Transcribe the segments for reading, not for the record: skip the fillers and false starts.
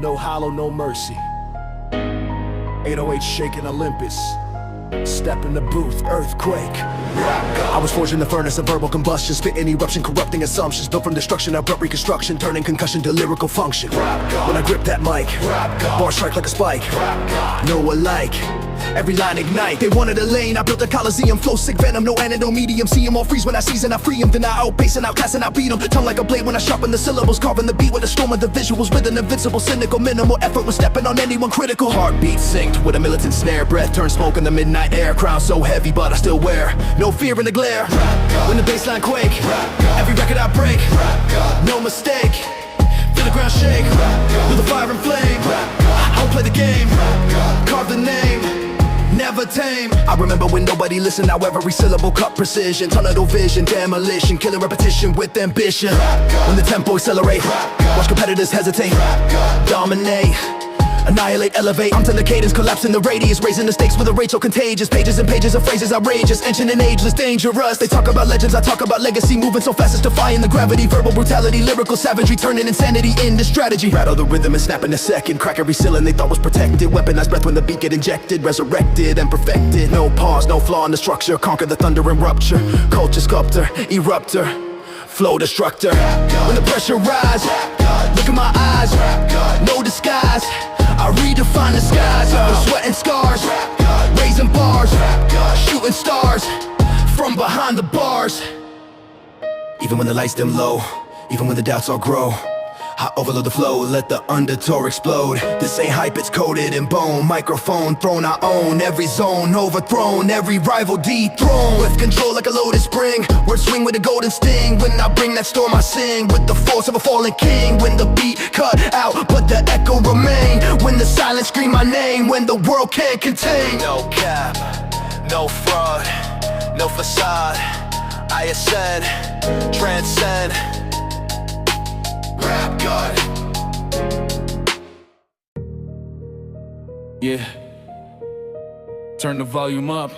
No hollow, no mercy. 808 shaking Olympus. Step in the booth, earthquake. I was forged in the furnace of verbal combustion, spitting eruption, corrupting assumptions, built from destruction, abrupt reconstruction, turning concussion to lyrical function. When I grip that mic, bars strike like a spike. No alike, every line ignite. They wanted a lane, I built a coliseum, flow sick venom, no antidote medium. See 'em all freeze when I season, I free 'em. Then I outpace and outclass and I beat 'em. Tongue like a blade when I sharpen the syllables, carving the beat with a storm of the visuals, with an invincible, cynical, minimal effort when stepping on anyone critical. Heartbeat synced with a militant snare, breath turns smoke in the midnight air. Crown so heavy but I still wear no fear in the glare. When the bassline quake, every record I break, no mistake. Feel the ground shake, feel the fire and flame. I don't play the game, carve the name, never tame. I remember when nobody listened, how every syllable cut precision. Tunnel vision, demolition, killing repetition with ambition. When the tempo accelerate, watch competitors hesitate, dominate, annihilate, elevate. I'm to the cadence, collapsing the radius, raising the stakes with a rate so contagious. Pages and pages of phrases outrageous, ancient and ageless, dangerous. They talk about legends, I talk about legacy, moving so fast it's defying the gravity. Verbal brutality, lyrical savagery, turning insanity into strategy. Rattle the rhythm and snap in a second, crack every ceiling they thought was protected. Weaponized breath when the beat get injected, resurrected and perfected. No pause, no flaw in the structure, conquer the thunder and rupture. Culture sculptor, eruptor, flow destructor. When the pressure rise, look in my eyes, no disguise. I redefine the skies with sweat and scars, raising bars, shooting stars from behind the bars. Even when the lights dim low, even when the doubts all grow, I overload the flow, let the undertow explode. This ain't hype, it's coded in bone. Microphone thrown, I own every zone, overthrown, every rival dethroned. With control like a loaded spring, words swing with a golden sting. When I bring that storm, I sing with the force of a fallen king. When the beat cut out, but the echo remain. When the silence scream my name, when the world can't contain. No cap, no fraud, no facade. I ascend, transcend. Rap God. Yeah. Turn the volume up.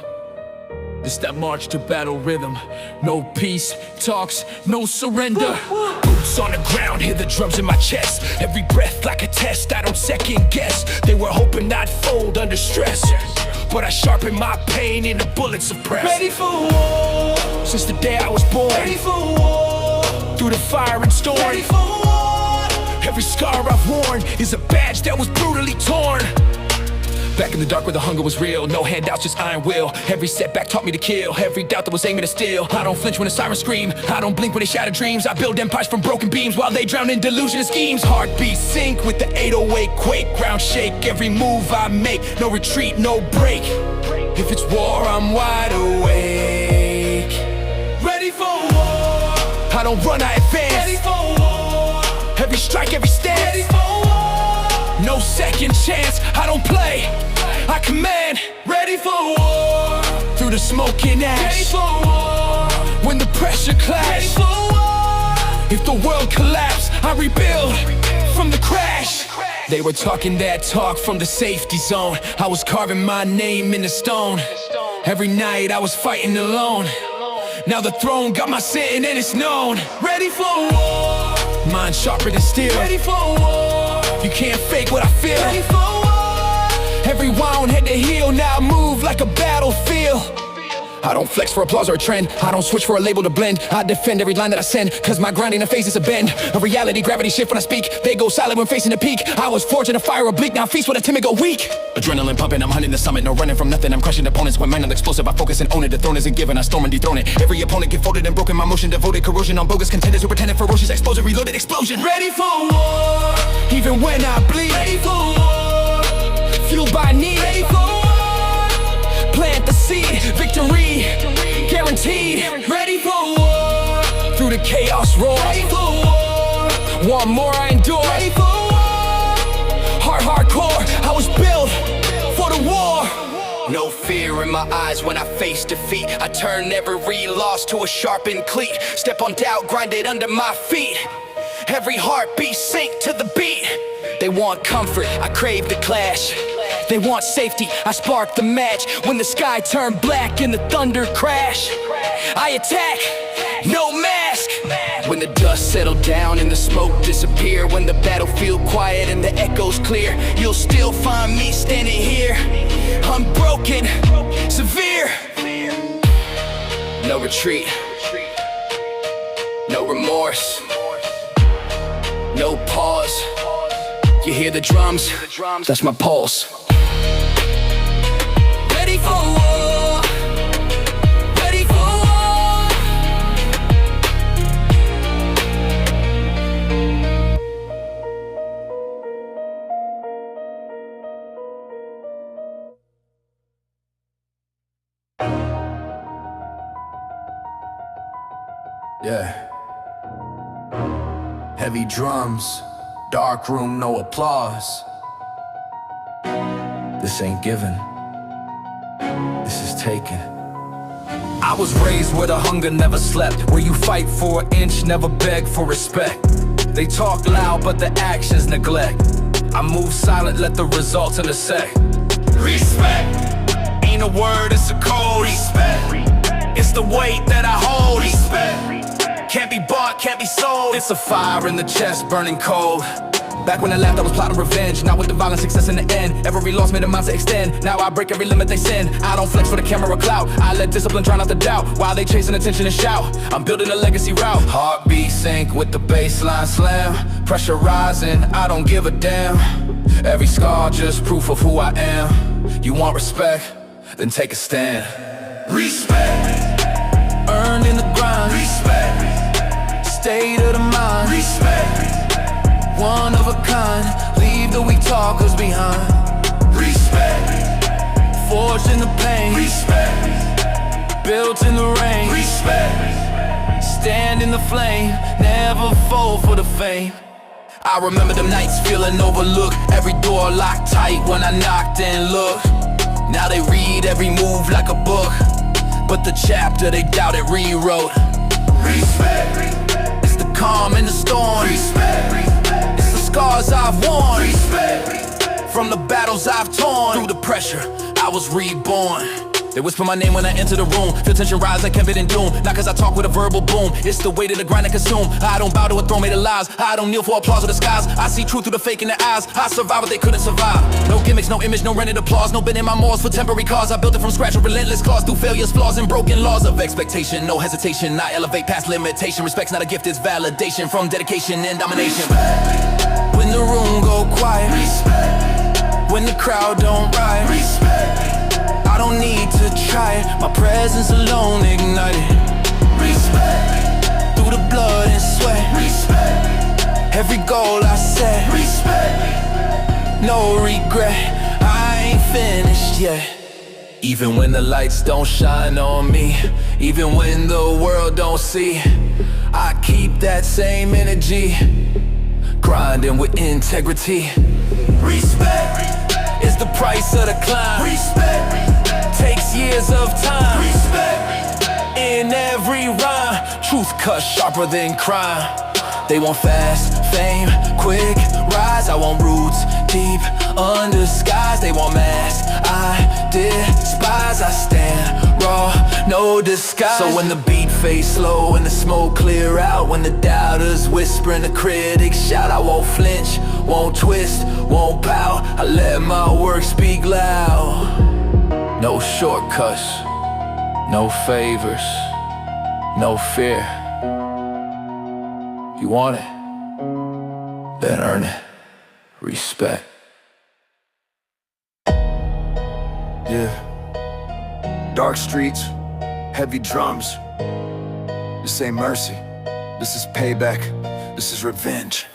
This that march to battle rhythm. No peace talks, no surrender. Boots on the ground, hear the drums in my chest. Every breath like a test, I don't second guess. They were hoping I'd fold under stress, but I sharpen my pain in the bullets of press. Ready for war. Since the day I was born. Ready for war. Through the fire and storm. Ready for war. Every scar I've worn is a badge that was brutally torn. Back in the dark where the hunger was real, no handouts, just iron will. Every setback taught me to kill, every doubt that was aiming to steal. I don't flinch when the sirens scream, I don't blink when they shatter dreams. I build empires from broken beams while they drown in delusion and schemes. Heartbeat sync with the 808 quake, ground shake. Every move I make, no retreat, no break. If it's war, I'm wide awake. Ready for war. I don't run, I advance. Ready for war. Every strike, every stance. Ready for war. No second chance, I don't play, I command. Ready for war. Through the smoke and ash. Ready for war. When the pressure clash. Ready for war. If the world collapse, I rebuild from the crash. They were talking that talk from the safety zone. I was carving my name in the stone. Every night I was fighting alone. Now the throne got my sitting and it's known. Ready for war. Mind sharper than steel. Ready for war. You can't fake what I feel. Ready for war. Every wound had to heal. Now I move like a battlefield. I don't flex for applause or a trend. I don't switch for a label to blend. I defend every line that I send, cause my grinding and face is a bend. A reality, gravity shift when I speak. They go silent when facing the peak. I was forged in a fire oblique, now feast when a timid go weak. Adrenaline pumping, I'm hunting the summit. No running from nothing, I'm crushing opponents. When mind explosive, I focus and own it. The throne isn't given, I storm and dethrone it. Every opponent get folded and broken. My motion devoted, corrosion on bogus contenders who pretended ferocious. Exposure, reloaded, explosion. Ready for war. Even when I bleed. Ready for war. Fueled by need. Ready for war. Plant the seed, victory guaranteed. Ready for war. Through the chaos roar. Ready for war. One more I endure. Ready for war. Hardcore, I was built for the war. No fear in my eyes when I face defeat. I turn every loss to a sharpened cleat. Step on doubt, grind it under my feet. Every heartbeat sink to the beat. They want comfort, I crave the clash. They want safety, I spark the match. When the sky turned black and the thunder crash, I attack, no mask. When the dust settled down and the smoke disappeared, when the battlefield quiet and the echoes clear, you'll still find me standing here, unbroken, severe. No retreat, no remorse, no pause. You hear the drums, that's my pulse. Ready for war, ready for war. Yeah. Heavy drums, dark room, no applause. This ain't given, this is taken. I was raised where the hunger never slept, where you fight for an inch, never beg for respect. They talk loud, but the actions neglect. I move silent, let the results intersect. Respect ain't a word, it's a code. Respect, it's the weight that I hold. Respect can't be bought, can't be sold. It's a fire in the chest, burning cold. Back when I left, I was plotting revenge. Now with the violent success in the end, every loss made a mind to extend. Now I break every limit they send. I don't flex for the camera or clout. I let discipline drown out the doubt, while they chasing attention and shout. I'm building a legacy route. Heartbeat sync with the baseline slam. Pressure rising, I don't give a damn. Every scar just proof of who I am. You want respect? Then take a stand. Respect earned in the grind. Respect state of the mind. Respect one of a kind, leave the weak talkers behind. Respect forged in the pain. Respect built in the rain. Respect stand in the flame, never fall for the fame. I remember them nights feeling overlooked, every door locked tight when I knocked and looked. Now they read every move like a book, but the chapter they doubted rewrote. Respect it's the calm in the storm. Respect scars I've worn. Respect from the battles I've torn. Through the pressure, I was reborn. They whisper my name when I enter the room. Feel tension rise like Kevin and Doom. Not cause I talk with a verbal boom. It's the weight of the grind I consume. I don't bow to a throne made of lies. I don't kneel for applause or disguise. I see truth through the fake in the eyes. I survive what they couldn't survive. No gimmicks, no image, no rented applause. No bending my morals for temporary cause. I built it from scratch with relentless cause. Through failures, flaws, and broken laws of expectation. No hesitation, I elevate past limitation. Respect's not a gift, it's validation from dedication and domination. When the room go quiet. Respect when the crowd don't riot. Respect I don't need to try it, my presence alone ignited. Respect through the blood and sweat. Respect every goal I set. Respect no regret, I ain't finished yet. Even when the lights don't shine on me, even when the world don't see, I keep that same energy, grinding with integrity. Respect is the price of the climb. Respect takes years of time. Respect in every rhyme. Truth cuts sharper than crime. They want fast fame, quick rise. I want roots deep under skies. They want mass, I despise. I stand raw, no disguise. So when the beat fades slow and the smoke clear out, when the doubters whisper and the critics shout, I won't flinch, won't twist, won't pout. I let my work speak loud. No shortcuts, no favors, no fear. You want it? Then earn it. Respect. Yeah. Dark streets, heavy drums. This ain't mercy, this is payback, this is revenge.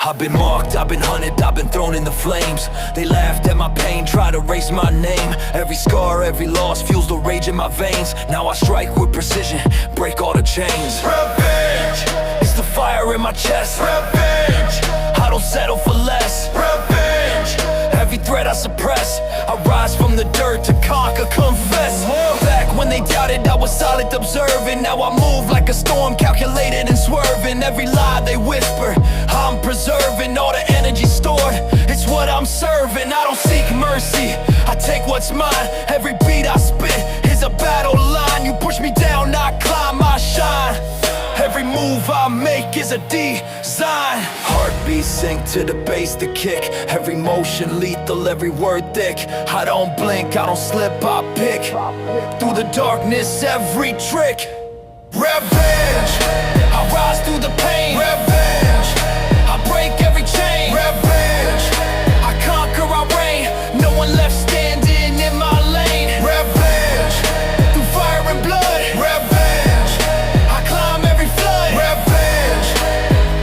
I've been marked, I've been hunted, I've been thrown in the flames. They laughed at my pain, tried to erase my name. Every scar, every loss fuels the rage in my veins. Now I strike with precision, break all the chains. Revenge, it's the fire in my chest. Revenge, I don't settle for less. Revenge, every threat I suppress. I rise from the dirt to conquer, confess. Back when they doubted, I was solid observing. Now I move like a storm, calculated and swerving. Every lie they whisper, I'm preserving all the energy stored. It's what I'm serving. I don't seek mercy, I take what's mine. Every beat I spit is a battle line. You push me down, I climb, I shine. Every move I make is a design. Heartbeat sync to the bass, the kick. Every motion lethal, every word thick. I don't blink, I don't slip, I pick. Through the darkness, every trick. Revenge, I rise through the pain. Revenge, I break every chain. Revenge, I conquer, I reign. No one left standing in my lane. Revenge, through fire and blood. Revenge, I climb every flood. Revenge,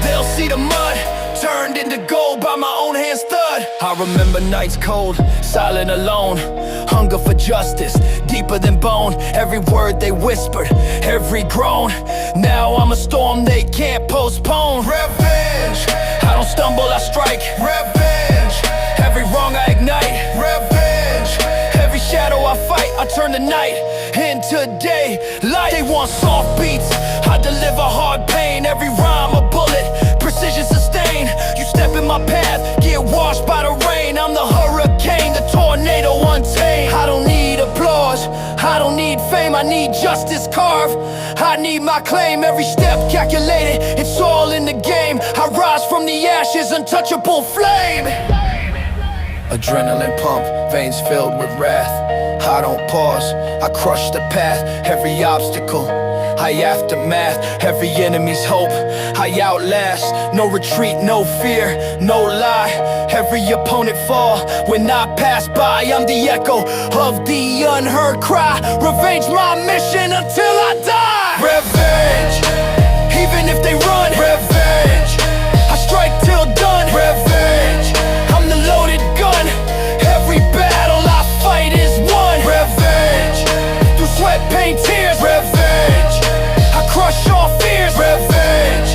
they'll see the mud turned into gold by my own hands thud. I remember nights cold, silent alone. Hunger for justice, deeper than bone. Every word they whispered, every groan. Now I'm a storm they can't postpone. Revenge, I don't stumble, I strike. Revenge, every wrong I ignite. Revenge, every shadow I fight, I turn the night into daylight. They want soft beats, I deliver hard pain. Every rhyme a bullet, precision sustained. You step in my path, get washed by the rain. I'm the hurricane, the tornado untamed. I don't need applause, I don't need fame, I need justice carved. I need my claim, every step calculated, it's all in the game. I rise from the ashes, untouchable flame. Adrenaline pump, veins filled with wrath. I don't pause, I crush the path. Every obstacle, I aftermath. Every enemy's hope, I outlast. No retreat, no fear, no lie. Every opponent fall when I pass by. I'm the echo of the unheard cry. Revenge my mission until I die. Revenge, even if they run. Revenge, I strike till done. Revenge, I'm the loaded gun. Every battle I fight is won. Revenge, through sweat, pain, tears. Revenge, I crush all fears. Revenge,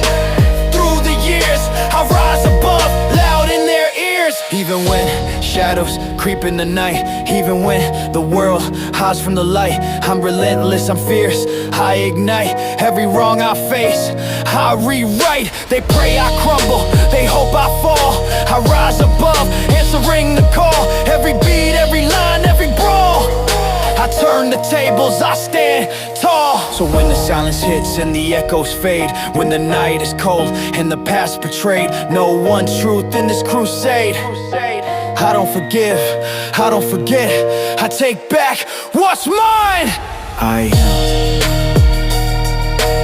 through the years I rise above, loud in their ears. Even when shadows creep in the night, even when the world hides from the light, I'm relentless, I'm fierce, I ignite. Every wrong I face, I rewrite. They pray I crumble, they hope I fall. I rise above, answering the call. Every beat, every line, every brawl, I turn the tables, I stand tall. So when the silence hits and the echoes fade, when the night is cold and the past betrayed, no one truth in this crusade. I don't forgive, I don't forget, I take back what's mine. I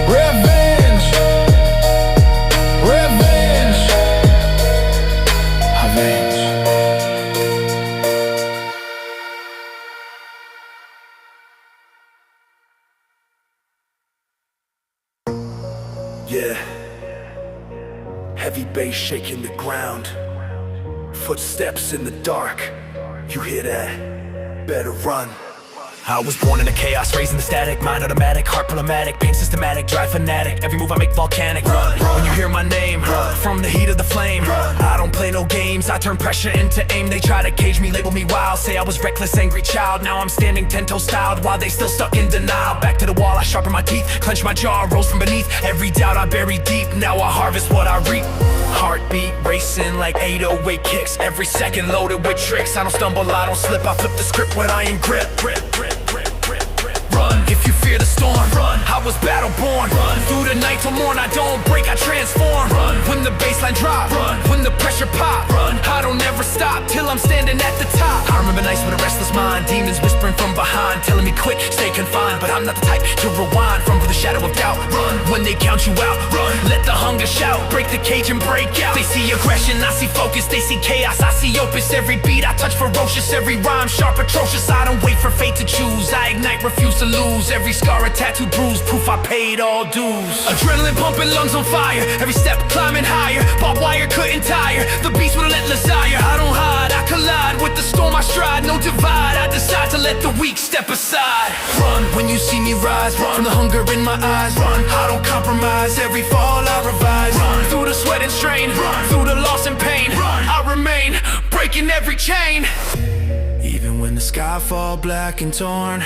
revenge, revenge, avenge. Yeah, heavy bass shaking the ground. Footsteps in the dark, you hear that? Better run. I was born in the chaos, raised in the static. Mind automatic, heart problematic, pain systematic, drive fanatic. Every move I make volcanic. Run, when you hear my name, from the heat of the flame. I don't play no games, I turn pressure into aim. They try to cage me, label me wild, say I was reckless, angry child. Now I'm standing 10-toe styled, while they still stuck in denial. Back to the wall, I sharpen my teeth, clench my jaw, rose from beneath. Every doubt I bury deep, now I harvest what I reap. Heartbeat racing like 808 kicks. Every second loaded with tricks. I don't stumble, I don't slip, I flip the script when I ain't grip. Run, if you fear the storm. Run, I was battle born. Run, through the night till morn, I don't break, I transform. Run, when the baseline drop. Run, when the pressure pop. Run, I don't ever stop till I'm standing at the top. I remember nights with a restless mind, demons whispering from behind, telling me quit, stay confined. But I'm not the type to rewind from the shadow of doubt. Run, when they count you out. Run, let the hunger shout, break the cage and break out. They see aggression, I see focus, they see chaos, I see opus. Every beat I touch ferocious, every rhyme sharp, atrocious. I don't wait for fate to choose, I ignite, refuse to lose. Every scar a tattooed bruise, proof I paid all dues. Adrenaline pumping, lungs on fire, every step climbing higher. Barbed wire couldn't tire, the beast with a relentless desire. I don't hide, I collide with the storm I stride. No divide, I decide to let the weak step aside. Run, when you see me rise, run, from the hunger in my eyes. Run, I don't compromise, every fall I revise. Run, through the sweat and strain, run, through the loss and pain. Run, I remain, breaking every chain. Even when the sky fall black and torn,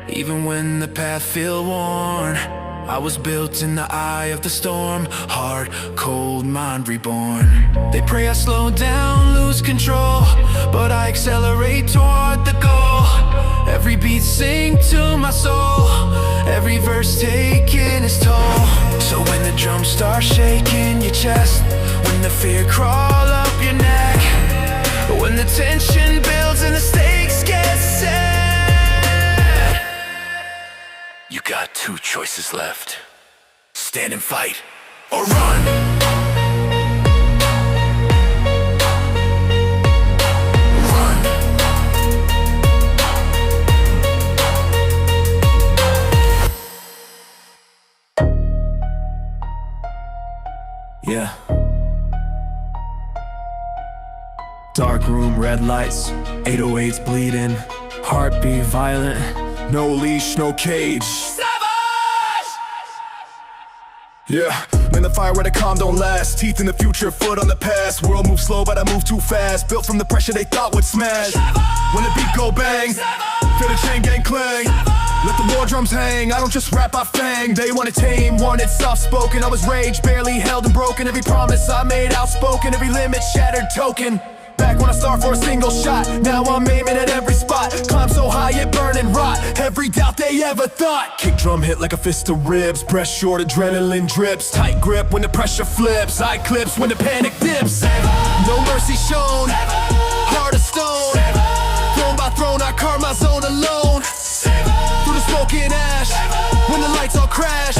even when the path feel worn, I was built in the eye of the storm. Hard, cold, mind reborn. They pray I slow down, lose control, but I accelerate toward the goal. Every beat sing to my soul, every verse taking its toll. So when the drums start shaking your chest, when the fear crawl up your neck, when the tension builds and the stakes get set, you got two choices left: stand and fight, or run. Yeah. Dark room, red lights, 808s bleeding, heartbeat violent, no leash, no cage. Yeah, in the fire where the calm don't last. Teeth in the future, foot on the past. World moves slow, but I move too fast. Built from the pressure they thought would smash. When the beat go bang, feel the chain gang clang. Let the war drums hang, I don't just rap, I fang. They want it tame, want it soft-spoken. I was rage, barely held and broken. Every promise I made outspoken, every limit shattered token. Back when I start for a single shot, now I'm aiming at every spot. Climb so high it burn and rot every doubt they ever thought. Kick drum hit like a fist of ribs, breath short, adrenaline drips. Tight grip when the pressure flips, eye clips when the panic dips. No mercy shown, heart of stone. Throne by throne I carve my zone alone. Through the smoke and ash, when the lights all crash,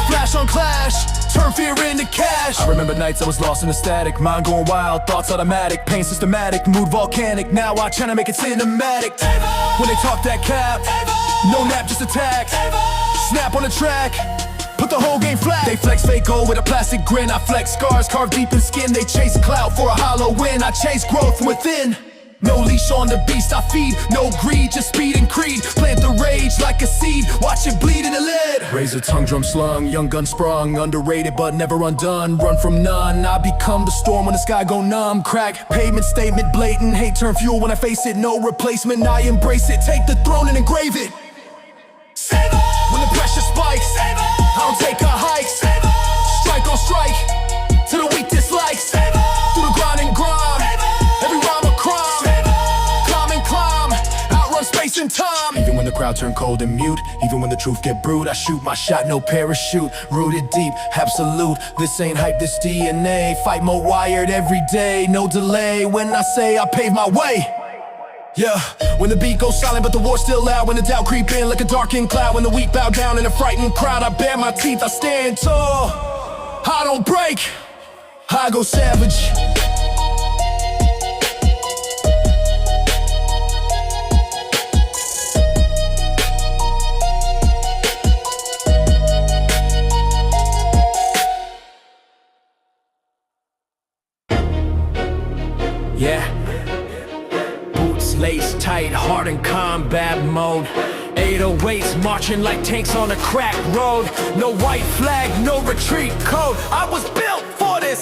flash on clash, turn fear into cash. I remember nights I was lost in the static, mind going wild, thoughts automatic, pain systematic, mood volcanic. Now I tryna make it cinematic. When they talk that cap, no nap, just attack. Snap on the track, put the whole game flat. They flex fake gold with a plastic grin. I flex scars carved deep in skin. They chase clout for a hollow win. I chase growth from within. No leash on the beast I feed, no greed, just speed and creed. Plant the rage like a seed, watch it bleed in the lid. Razor tongue drum slung, young gun sprung. Underrated but never undone, run from none. I become the storm when the sky go numb. Crack, pavement statement blatant. Hate turn fuel when I face it, no replacement. I embrace it, take the throne and engrave it. When the pressure spikes, I don't take a hike. Strike on strike, to the weak dislikes. Through the grind and grime, every rhyme a crime. Climb and climb, outrun space and time. Even when the crowd turn cold and mute, even when the truth get brewed, I shoot my shot, no parachute. Rooted deep, absolute, this ain't hype, this DNA. Fight more wired every day, no delay. When I say I pave my way, yeah, when the beat goes silent but the war's still loud. When the doubt creep in like a darkened cloud. When the weak bow down in a frightened crowd, I bare my teeth, I stand tall. I don't break, I go savage. Yeah, boots laced tight, hard in combat mode. 808s marching like tanks on a crack road. No white flag, no retreat code. I was built for this.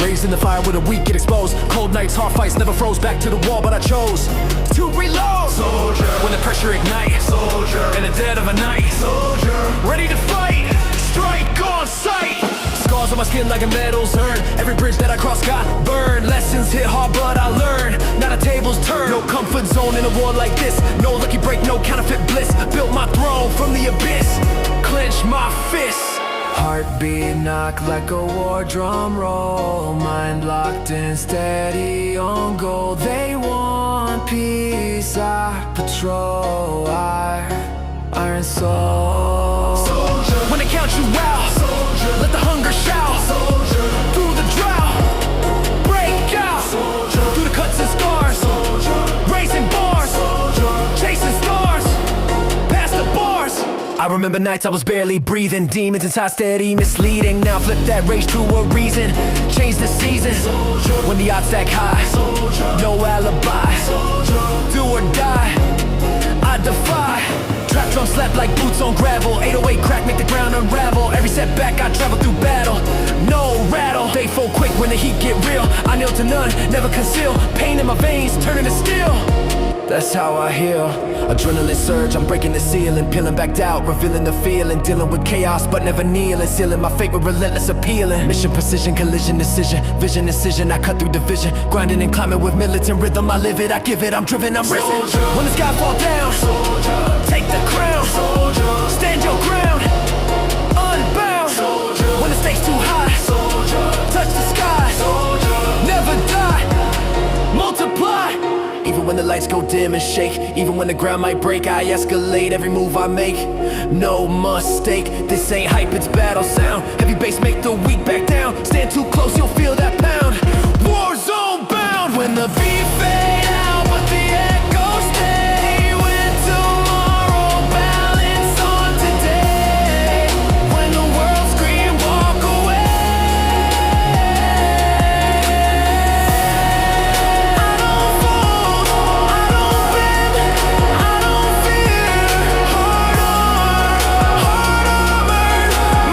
Raised in the fire where the weak get exposed. Cold nights, hard fights, never froze. Back to the wall, but I chose to reload. Soldier, when the pressure ignites. Soldier, in the dead of a night. Soldier, ready to fight. Strike on sight. Scars on my skin like a medal's earned. Every bridge that I cross got burned. Lessons hit hard, but I learned. Not a table's turn. No comfort zone in a war like this. No lucky break, no counterfeit bliss. Built my throne from the abyss. Clench my fists. Heartbeat knock like a war drum roll. Mind locked and steady on goal. They want peace, I patrol. Iron soul. Soldier, when they count you out. Soldier, let the hunger shout. Soldier, through the drought, break out. Soldier, through the cuts and scars. Soldier, raising bars. Soldier, chasing stars, past the bars. I remember nights I was barely breathing. Demons inside steady misleading. Now flip that rage to a reason. Change the season. Soldier, when the odds stack high. Soldier, no alibi. Soldier, do or die, I defy. Trap drum slap like boots on gravel. 808 crack make the ground unravel. Every setback I travel through battle, no rattle. They fold quick when the heat get real. I kneel to none, never conceal. Pain in my veins turning to steel. That's how I heal. Adrenaline surge, I'm breaking the ceiling, peeling back out, revealing the feeling, dealing with chaos but never kneeling, sealing my fate with relentless appealing. Mission precision, collision decision, vision incision, I cut through division, grinding and climbing with militant rhythm. I live it, I give it, I'm driven, I'm risen. When the sky fall down, take the crown, stand your ground, unbound. When the stakes too high, touch the sky, never die, multiply. Even when the lights go dim and shake, even when the ground might break, I escalate every move I make, no mistake. This ain't hype, it's battle sound. Heavy bass make the weak back down. Stand too close, you'll feel that pound. War zone bound. When the beat fade out, but the echoes stay. When tomorrow balance on today. When the world scream, walk away. I don't fold, I don't bend, I don't fear. Hard armor,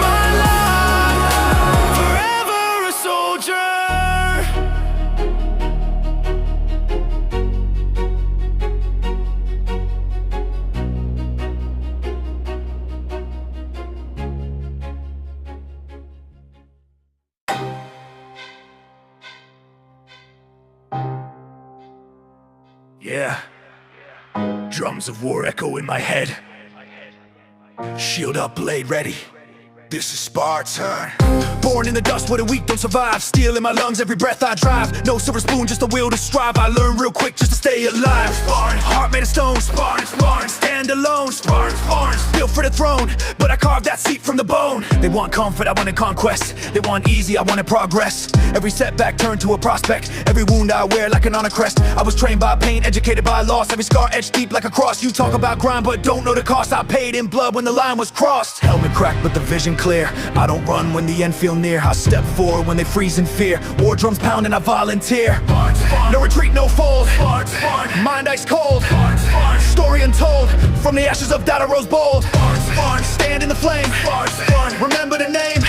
my life, forever a soldier. Yeah, drums of war echo in my head. Shield up, blade ready. This is Spartan. Born in the dust where the weak don't survive. Steel in my lungs, every breath I drive. No silver spoon, just a will to strive. I learn real quick just to stay alive. Spartan, heart made of stone. Spartan, Spartan, stand alone. Spartan, Spartan, built for the throne, but I carved that seat from the bone. They want comfort, I wanted conquest. They want easy, I wanted progress. Every setback turned to a prospect. Every wound I wear like an honor crest. I was trained by pain, educated by loss. Every scar etched deep like a cross. You talk about grind but don't know the cost. I paid in blood when the line was crossed. Helmet cracked but the vision clear. I don't run when the end feel near. I step forward when they freeze in fear. War drums pound and I volunteer. No retreat, no fold. Mind ice cold. Story untold. From the ashes of doubt I rose bold. Stand in the flame. Remember the name.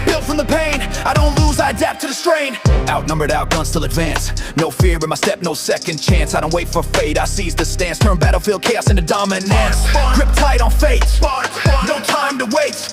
Built from the pain. I don't lose, I adapt to the strain. Outnumbered, outgunned, still advance. No fear in my step, no second chance. I don't wait for fate, I seize the stance. Turn battlefield chaos into dominance. Grip tight on fate. No time to wait.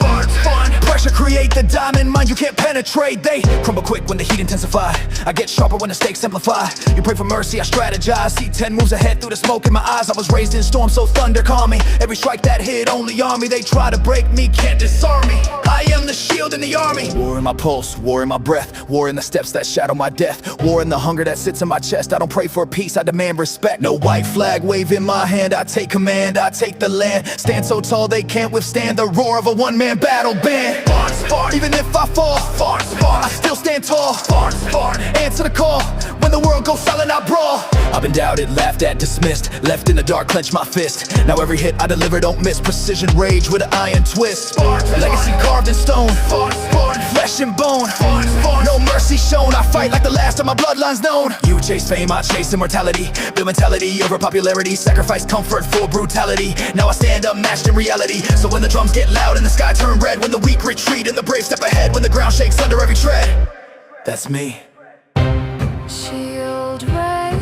Pressure create the diamond mind you can't penetrate. They crumble quick when the heat intensify. I get sharper when the stakes simplify. You pray for mercy, I strategize. See 10 moves ahead through the smoke in my eyes. I was raised in storms, so thunder calm me. Every strike that hit only on me. They try to break me, can't disarm me. I am the shield in the army. War in my pulse, war in my breath. War in the steps that shadow my death. War in the hunger that sits in my chest. I don't pray for peace, I demand respect. No white flag wave in my hand. I take command, I take the land. Stand so tall they can't withstand the roar of a one-man battle band. Even if I fall, I still stand tall. Answer the call. When the world goes silent, I brawl. I've been doubted, laughed at, dismissed. Left in the dark, clench my fist. Now every hit I deliver don't miss. Precision rage with an iron twist. Legacy carved in stone. Flesh and bone. No mercy shown. I fight like the last of my bloodlines known. You chase fame, I chase immortality. Build mentality over popularity. Sacrifice comfort for brutality. Now I stand up matched in reality. So when the drums get loud and the sky turn red, when the weak retreat and the brave step ahead, when the ground shakes under every tread, that's me. Shield raise,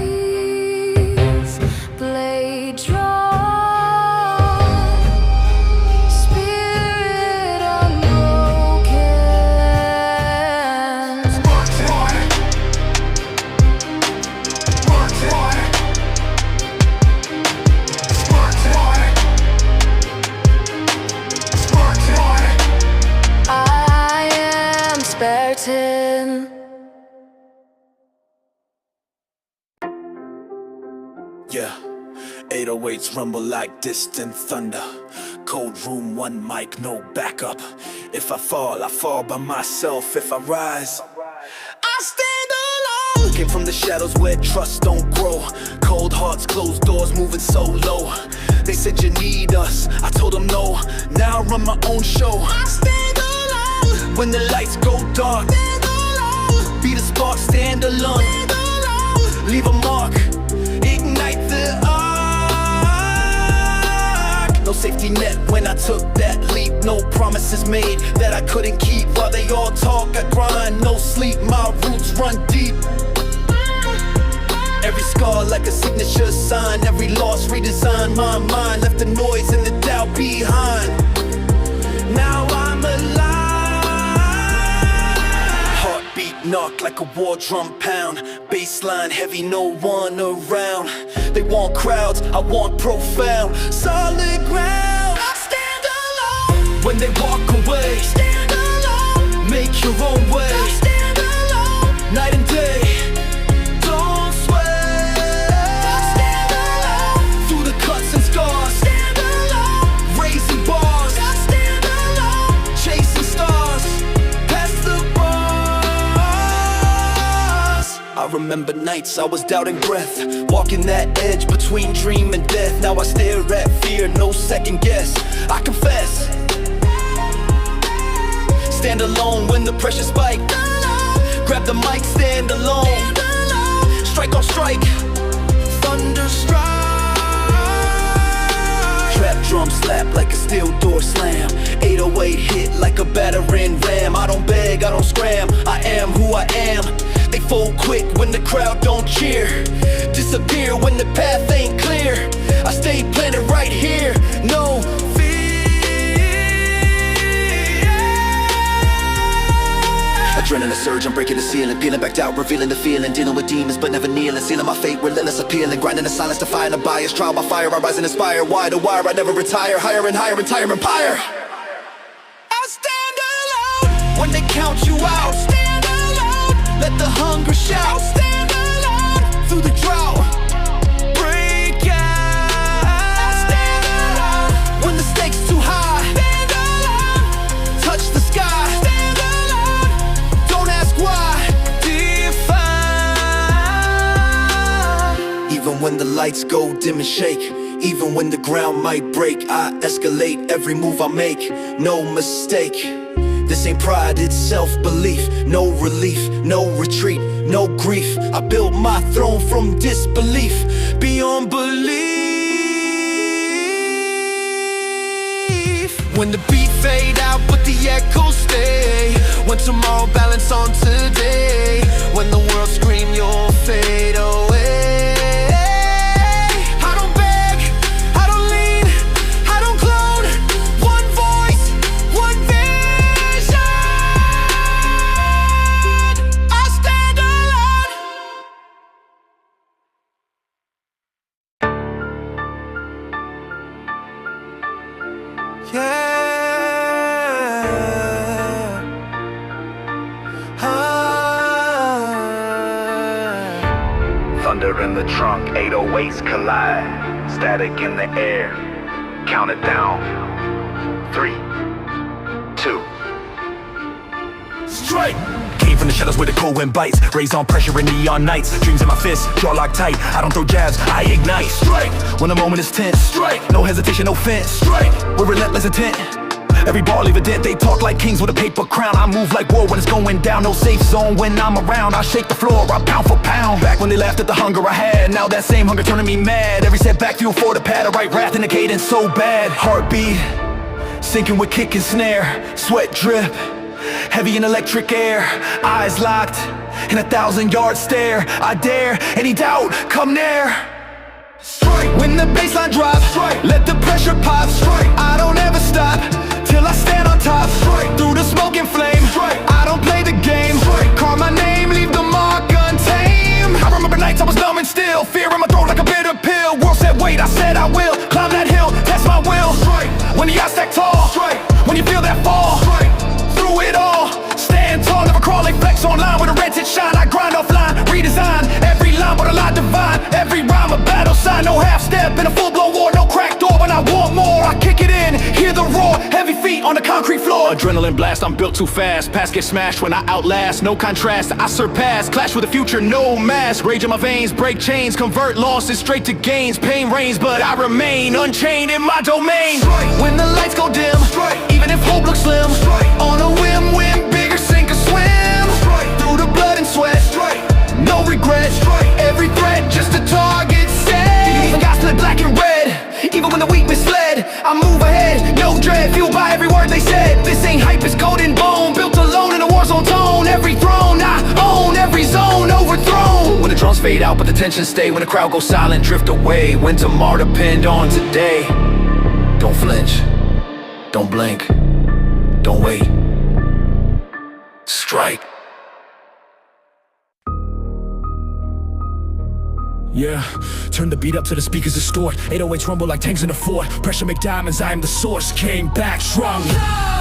blade drawn, spirit unbroken. I am Spartan. Yeah, 808s rumble like distant thunder. Cold room, one mic, no backup. If I fall by myself. If I rise, I stand alone. Came from the shadows where trust don't grow. Cold hearts, closed doors, moving so low. They said you need us, I told them no. Now I run my own show. I stand alone. When the lights go dark, stand alone. Be the spark, stand alone. Stand alone. Leave a mark. Ignite the arc. No safety net when I took that leap. No promises made that I couldn't keep. While they all talk, I grind, no sleep. My roots run deep. Every scarred like a signature sign. Every loss redesigned my mind, left the noise and the doubt behind. Now I'm alive. Heartbeat knock like a war drum pound. Baseline heavy, no one around. They want crowds, I want profound. Solid ground, stand alone. When they walk away, stand alone. Make your own way, stand alone. Night and day, don't sweat. Stand alone. Through the cuts and scars, stand alone. Raising bars, stand alone. Chasing stars, past the bars. I remember nights I was doubting breath, walking that edge between dream and death. Now I stare at fear, no second guess. I confess, stand alone when the pressure spike. Grab the mic, stand alone. Strike on strike, thunder strike. Trap drum slap like a steel door slam. 808 hit like a battering ram. I don't beg, I don't scram, I am who I am. They fold quick when the crowd don't cheer, disappear when the path ain't clear. I stay planted right here, no adrenaline surge, I'm breaking the ceiling, peeling back out, revealing the feeling, dealing with demons but never kneeling, sealing my fate, relentless appealing, grinding the silence, defying the bias, trial by fire, I rise and inspire, wire to wire, I never retire, higher and higher, entire empire. I'll stand alone when they count you out, stand alone, let the hunger shout, stand alone, through the drought, break out, I'll stand alone, when the stakes too high, stand alone, touch the sky, stand alone, don't ask why, define. Even when the lights go dim and shake, even when the ground might break, I escalate every move I make, no mistake. This ain't pride, it's self-belief. No relief, no retreat, no grief. I built my throne from disbelief, beyond belief. When the beat fade out but the echoes stay, when tomorrow balance on today, when the world scream you'll fade away. Thunder in the trunk, 808s collide. Static in the air, count it down. 3, 2. Strike! Came from the shadows where the cold wind bites, raise on pressure in neon nights. Dreams in my fists, jaw locked tight. I don't throw jabs, I ignite. Strike! When the moment is tense. Strike! No hesitation, no fence. Strike! With relentless intent. Every ball leave a dent, they talk like kings with a paper crown. I move like war when it's going down, no safe zone when I'm around. I shake the floor, I pound for pound. Back when they laughed at the hunger I had, now that same hunger turning me mad. Every setback fuel for the pad, I write wrath in the cadence so bad. Heartbeat, sinking with kick and snare. Sweat drip, heavy in electric air. Eyes locked in 1,000-yard stare. I dare any doubt, come near. Strike! When the baseline drops, strike! Let the pressure pop, strike! I don't ever stop till I stand on top, strike! Through the smoke and flame, strike! I don't play the game, strike! Call my name, leave the mark untamed. I remember nights I was numb and still, fear in my throat like a bitter pill. World said wait, I said I will climb that hill, that's my will, strike! When the odds stack tall, strike! When you feel that fall, strike! Through it all, stand tall, never crawl like flex online with a red tint shine. I grind offline, redesign every line with a lot divine. Every rhyme a battle sign, no half step in a full-blown war, no cracked door. When I want more, I kick it in, hear the roar, heavy feet on the concrete floor. Adrenaline blast, I'm built too fast. Past get smashed when I outlast, no contrast, I surpass. Clash with the future, no mask. Rage in my veins, break chains, convert losses straight to gains. Pain reigns, but I remain unchained in my domain. Strike. When the lights go dim, strike. Even if hope looks slim, strike. On a whim, win bigger, sink or swim, strike. Through the blood and sweat, strike. No regret, strike. Every threat just a target set. Even got split black and red, even when the weak misled, I move ahead, no dread, fueled by every word they said. This ain't hype, it's golden bone, built alone in a war zone tone. Every throne I own, every zone overthrown. When the drums fade fade out, but the tension stay. When the crowd goes silent, drift away. When tomorrow depend on today. Don't flinch, don't blink, don't wait. Strike. Yeah, turn the beat up to the speakers distort. 808s rumble like tanks in a fort. Pressure make diamonds, I am the source. Came back strong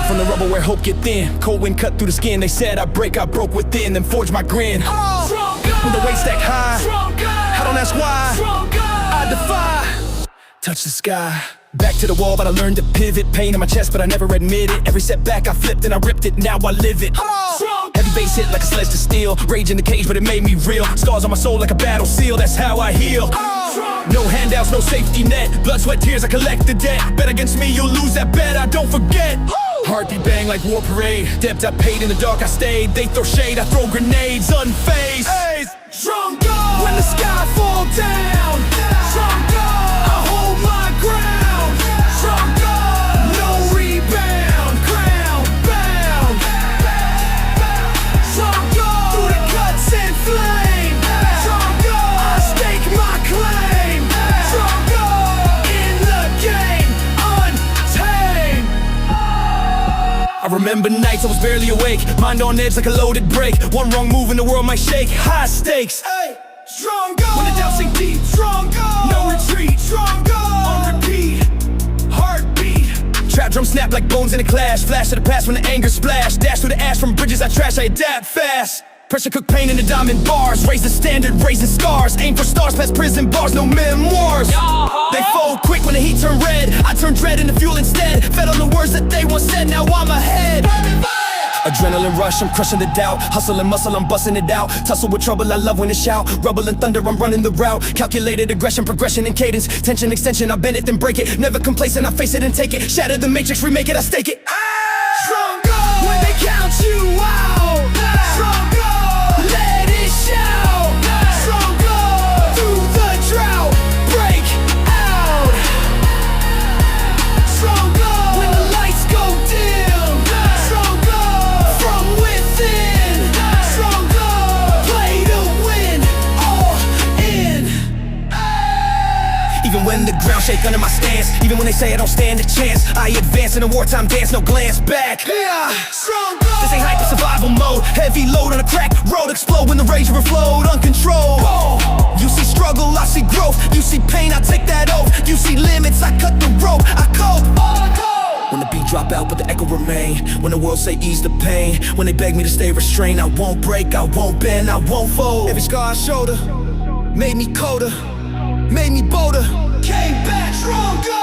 from the rubble where hope get thin. Cold wind cut through the skin. They said I broke within, then forged my grin. When the weight stacked high, I don't ask why. I defy, touch the sky. Back to the wall, but I learned to pivot. Pain in my chest, but I never admit it. Every setback I flipped and I ripped it, now I live it. Heavy bass hit like a sledge to steel. Rage in the cage, but it made me real. Scars on my soul like a battle seal, that's how I heal. No handouts, no safety net. Blood, sweat, tears, I collect the debt. Bet against me, you'll lose that bet, I don't forget. Heartbeat bang like war parade. Debt I paid, in the dark I stayed. They throw shade, I throw grenades, unfazed. Strong God. When the sky fall down, strong God. I hold my ground, strong God. No rebound, crown bound, strong God. Through the cuts and flame, strong God. I stake my claim, strong God. In the game, untamed. I remember nights I was barely awake, mind on edge like a loaded break. One wrong move and the world might shake. High stakes, strong God. When the doubts sink deep, strong God. No retreat, strong God. On repeat, heartbeat. Trap drum snap like bones in a clash. Flash to the past when the anger splash. Dash through the ash from bridges I trash, I adapt fast. Pressure cook pain in the diamond bars. Raise the standard, raising scars. Aim for stars past prison bars, no memoirs. They fold quick when the heat turn red. I turn dread into fuel instead. Fed on the words that they once said, now I'm ahead. Adrenaline rush, I'm crushing the doubt. Hustle and muscle, I'm busting it out. Tussle with trouble, I love when it shout. Rubble and thunder, I'm running the route. Calculated aggression, progression and cadence. Tension, extension, I bend it, then break it. Never complacent, I face it and take it. Shatter the matrix, remake it, I stake it. Strong God. When they count you out, strong God. Let it shout, strong God. Through the drought, break out, strong God. When the lights go dim, strong God. From within, strong God. Play to win, all in. Even when the ground shake under my stance, even when they say I don't stand a chance, I advance in a wartime dance, no glance back. Strong God. This ain't hyper survival mode. Heavy load on a crack road, explode when the rage overflowed, uncontrolled. You see struggle, I see growth. You see pain, I take that oath. You see limits, I cut the rope, I cope. When the beat drop out, but the echo remain. When the world say ease the pain. When they beg me to stay restrained, I won't break, I won't bend, I won't fold. Every scar I shoulder made me colder, made me bolder. Came back stronger.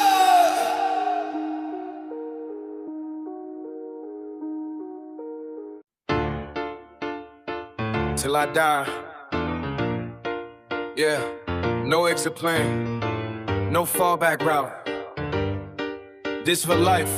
Till I die. Yeah, no exit plan, no fallback route. This for life.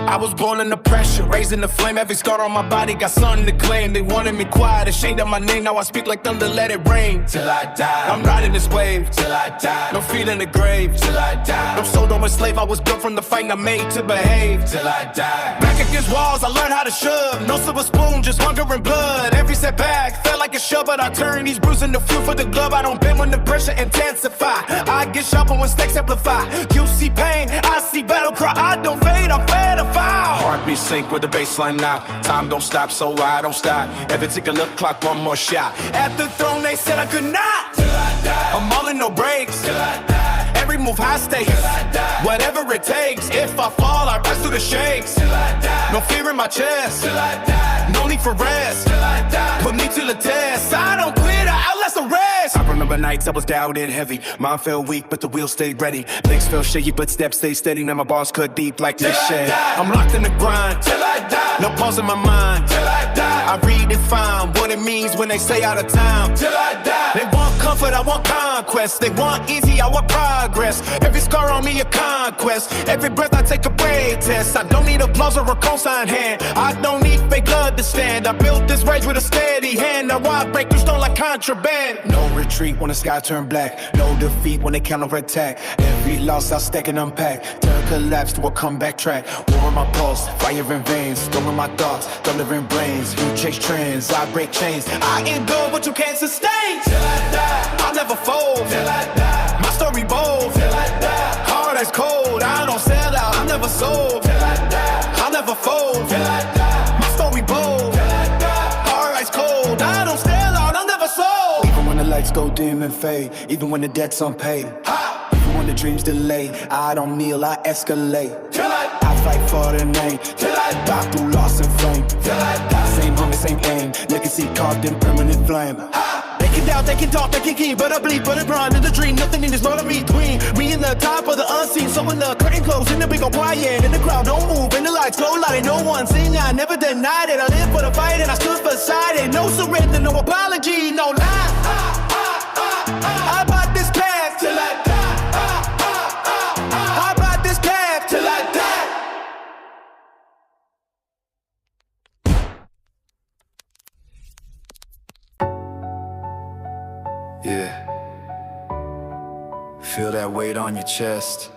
I was born under pressure, raised in the flame. Every scar on my body got something to claim. They wanted me quiet, ashamed of my name. Now I speak like thunder, let it rain. Till I die. I'm riding this wave. Till I die. No feet in the grave. Till I die. No soul, no slave. I was built from the fight I made to behave. Till I die. Back against walls, I learned how to shove. No silver spoon, just hunger and blood. Every setback felt like a shove, but I turn these bruises into fuel for the glove. I don't bend when the pressure intensify. I get sharper when stakes amplify. You see pain, I see battle cry. I don't fade, I'm fed up. Heartbeat sync with the baseline now. Time don't stop, so I don't stop. Every tick a look clock, one more shot. At the throne, they said I could not. Till I die. I'm all in, no breaks. Till I die. Every move high stakes. Till I die. Whatever it takes. If I fall, I rise through the shakes. Till I die. No fear in my chest. Till I die. No need for rest. Till I die. Put me to the test. I don't quit, I outlast the rest. I remember nights I was doubted heavy. Mind felt weak, but the wheel stayed ready. Legs felt shaky, but steps stayed steady. Now my bars cut deep like this shit. I'm locked in the grind. Till I die. No pause in my mind. Till I die. I redefine what it means when they say out of time. Till I die. They want comfort, I want conquest. They want easy, I want progress. Every scar on me a conquest. Every breath I take a brave test. I don't need applause or a cosign hand. I don't need fake love to understand. I built this rage with a steady hand. Now I break through stone like contraband. No retreat when the sky turn black. No defeat when they counterattack. Every loss I stack and unpack. Turn collapse to a comeback track. War in my pulse, fire in veins. Storm in my thoughts, thunder in brains. You chase trends, I break chains. I endure what you can't sustain. Till I die, I'll never fold. Till I die, my story bold. Till I die, hard as cold. I don't sell out, I'm never sold. Till I die, I'll never fold. Till I die, my story bold. Till I die, hard as cold. I don't sell out, I'm never sold. Even when the lights go dim and fade, even when the debt's unpaid, even when the dreams delay, I don't kneel, I escalate. Till I fight for the name, till I die through loss and flame. Till I die, same hunger, same aim. Legacy carved in permanent flame. They can doubt, they can talk, they can keep, but I bleed, but I grind in the dream. Nothing in this world in between me and the top of the unseen. So when the curtain closes, and we go quiet, and the crowd don't move, and the lights glow light, and no one seen. I never denied it. I lived for the fight, and I stood beside it. No surrender, no apology, no lie. I bought this path till I die. I bought this path till I die. Yeah. Feel that weight on your chest.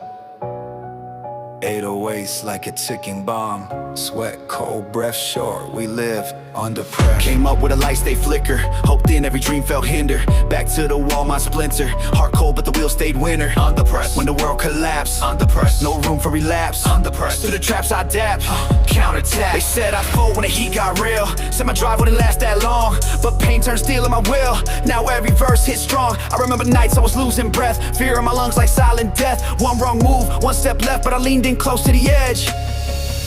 808s like a ticking bomb. Sweat, cold breath, short. We live under pressure. Came up with a light, stay flicker. Hoped in every dream felt hinder. Back to the wall, my splinter. Heart cold, but the wheel stayed winner. Under pressure. When the world collapsed. Under pressure. No room for relapse. Under pressure. Through the traps I adapt. Counterattack. They said I'd fold when the heat got real. Said my drive wouldn't last that long. But pain turned steel in my will. Now every verse hits strong. I remember nights I was losing breath. Fear in my lungs like silent death. One wrong move, one step left, but I leaned in close to the edge.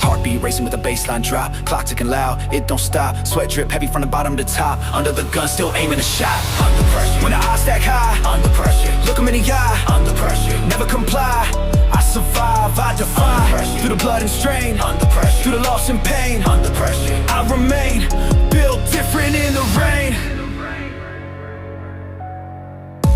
Heartbeat racing with a baseline drop. Clock ticking loud, it don't stop. Sweat drip heavy from the bottom to top. Under the gun, still aiming a shot. Under pressure. When the odds stack high. Under pressure. Look 'em in the eye. Under pressure. Never comply. I survive, I defy. Through the blood and strain. Under pressure. Through the loss and pain. Under pressure. I remain built different in the rain.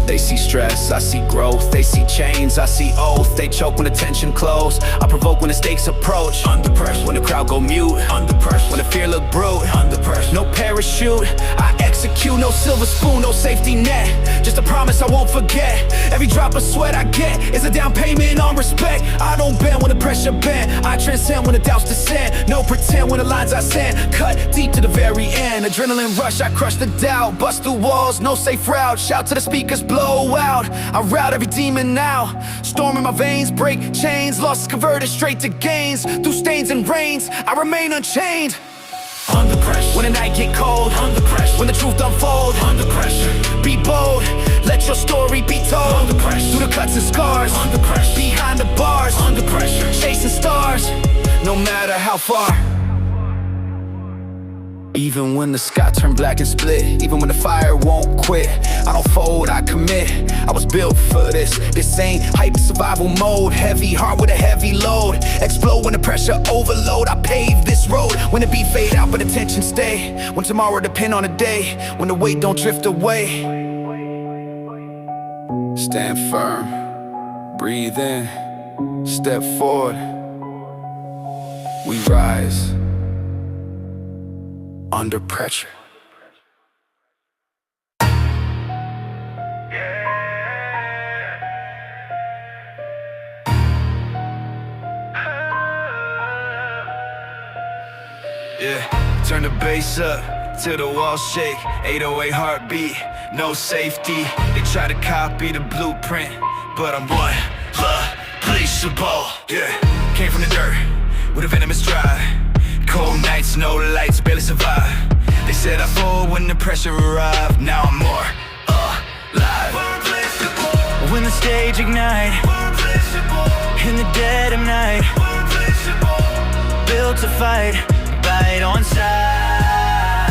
They see stress, I see growth. They see chains, I see oath. They choke when the tension close. I provoke when the stakes approach. Under pressure. When the crowd go mute. Under pressure. When the fear look brute. Under pressure. No parachute, I execute. No silver spoon, no safety net. Just a promise I won't forget. Every drop of sweat I get is a down payment on respect. I don't bend when the pressure bend. I transcend when the doubts descend. No pretend when the lines I send. Cut deep to the very end. Adrenaline rush, I crush the doubt. Bust through walls, no safe route. Shout to the speakers, blow out. I rout every demon now. Storm in my veins, break chains. Losses converted straight to gains. Through stains and rains, I remain unchained. Under pressure. When the night get cold. Under pressure. When the truth unfold. Under pressure. Be bold. Let your story be told. Under pressure. Through the cuts and scars. Under pressure. Behind the bars. Under pressure. Chasing stars. No matter how far. Even when the sky turned black and split. Even when the fire won't quit. I don't fold, I commit. I was built for this. This ain't hype, survival mode. Heavy heart with a heavy load. Explode when the pressure overload. I pave this road. When the beat fade out but attention stay. When tomorrow depend on a day. When the weight don't drift away. Stand firm. Breathe in. Step forward. We rise. Under pressure. Yeah, turn the bass up till the walls shake. 808 heartbeat, no safety. They try to copy the blueprint, but I'm unreplaceable. Yeah, came from the dirt with a venomous drive. Cold nights, no lights, barely survive. They said I fold when the pressure arrived. Now I'm more alive. When the stage ignite, in the dead of night, built to fight, bite on sight.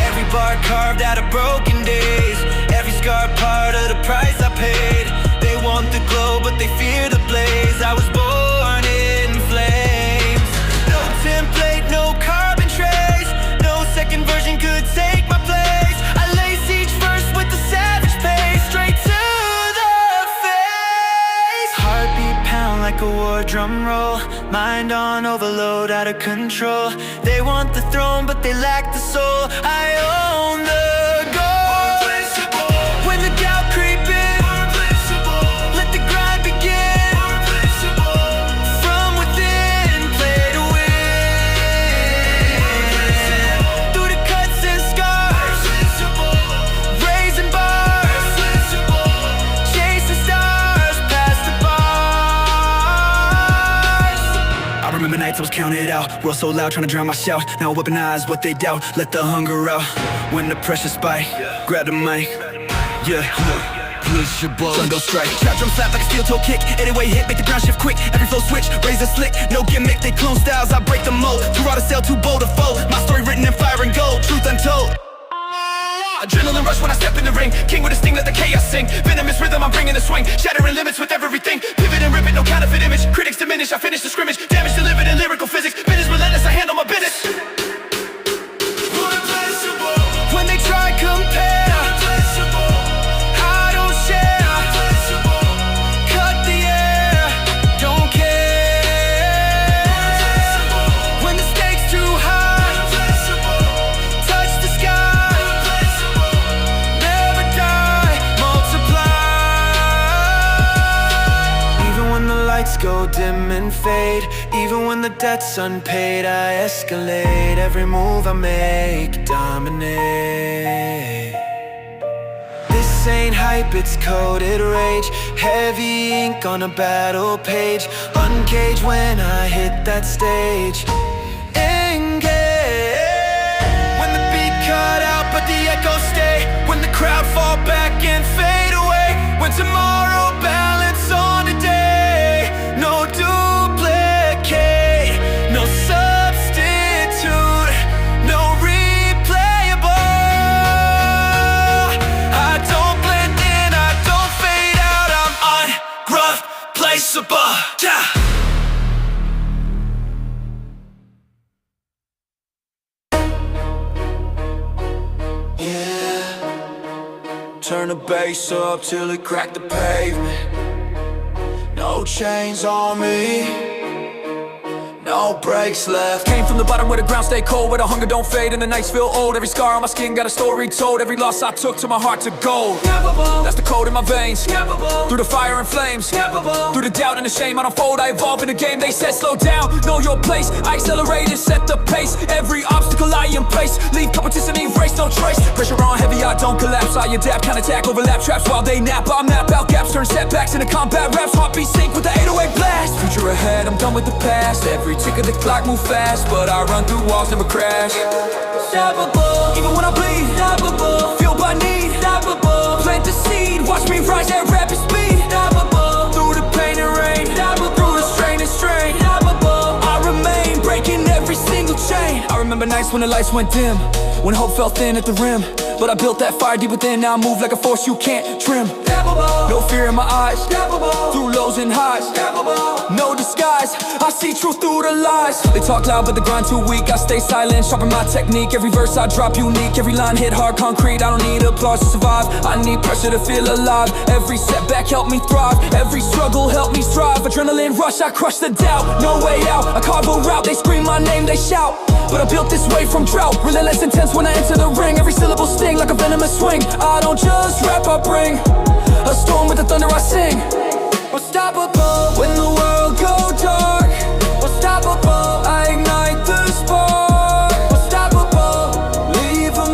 Every bar carved out of broken days. Every scar part of the price I paid. They want the glow but they fear the blaze. I was born in flames. No template, no carbon trace. No second version could take my place. I lace each verse with the savage pace. Straight to the face. Heartbeat pound like a war drum roll. mind on overload, out of control. They want the throne, but they lack the soul. I own the goal. When the doubt creep in, let the grind begin. From within, play to win. Through the cuts and scars, raising bars, chasing stars past the bars. I remember nights I was counted out, world so loud trying to drown my shout. Now I weaponize what they doubt, let the hunger out. When the pressure spike, grab the mic, yeah. Push your blow, sun go strike. Trap drum slap like a steel toe kick. 808 hit, make the ground shift quick. Every flow switch, razor slick, no gimmick. They clone styles, I break the mold. Too raw to sell, too bold to fold. My story written in fire and gold, truth untold. Adrenaline rush when I step in the ring. King with a sting, let the chaos sing. Venomous rhythm, I'm bringing the swing. Shattering limits with everything. Pivot and rip it, no counterfeit image. Critics diminish, I finish the scrimmage. Damage delivered in lyrical physics. Business relentless, I handle my business. When they try compare, I don't share. Cut the air, don't care. When the stakes too high, touch the sky. Never die, multiply. Even when the lights go dim and fade, even when the debt's unpaid, I escalate. Every move I make, dominate. This ain't hype, it's coded rage. Heavy ink on a battle page. Uncaged when I hit that stage. Engage. When the beat cut out but the echoes stay. When the crowd fall back and fade away. When tomorrow balance on today. No duplicate, no substitute, no replayable. I don't blend in, I don't fade out. I'm unreplaceable. Yeah. Turn the bass up till it crack the pavement. No chains on me, no brakes left. Came from the bottom where the ground stay cold, where the hunger don't fade and the nights feel old. Every scar on my skin got a story told. Every loss I took to my heart to gold. That's the code in my veins. Through the fire and flames, through the doubt and the shame, I don't fold, I evolve in the game. They said slow down, know your place. I accelerate and set the pace. Every obstacle I embrace, leave competition erase, no trace. Pressure on heavy, I don't collapse. I adapt, counterattack, overlap traps while they nap. I map out gaps, turn setbacks into combat raps. Heartbeat sync with the 808 blast. Future ahead, I'm done with the past. Every tick of the clock move fast, but I run through walls, never crash. Unstoppable, even when I bleed. Unstoppable, fueled by need. Unstoppable, plant the seed, watch me rise at rapid speed. Unstoppable, through the pain and rain. Unstoppable, through the strain and strain. Unstoppable, I remain, breaking every single chain. I remember nights when the lights went dim, when hope fell thin at the rim. But I built that fire deep within, now I move like a force you can't trim. No fear in my eyes, through lows and highs. No disguise, I see truth through the lies. They talk loud but the grind too weak. I stay silent, sharpen my technique. Every verse I drop unique, every line hit hard concrete. I don't need applause to survive, I need pressure to feel alive. Every setback helped me thrive, every struggle helped me strive. Adrenaline rush, I crush the doubt. No way out, I carve a route. They scream my name, they shout. But I built this way from drought. Relentless intense when I enter the ring. Every syllable sting like a venomous swing. I don't just rap, I bring a storm with the thunder I sing. Unstoppable when the world go dark. Unstoppable, I ignite the spark. Unstoppable, leave a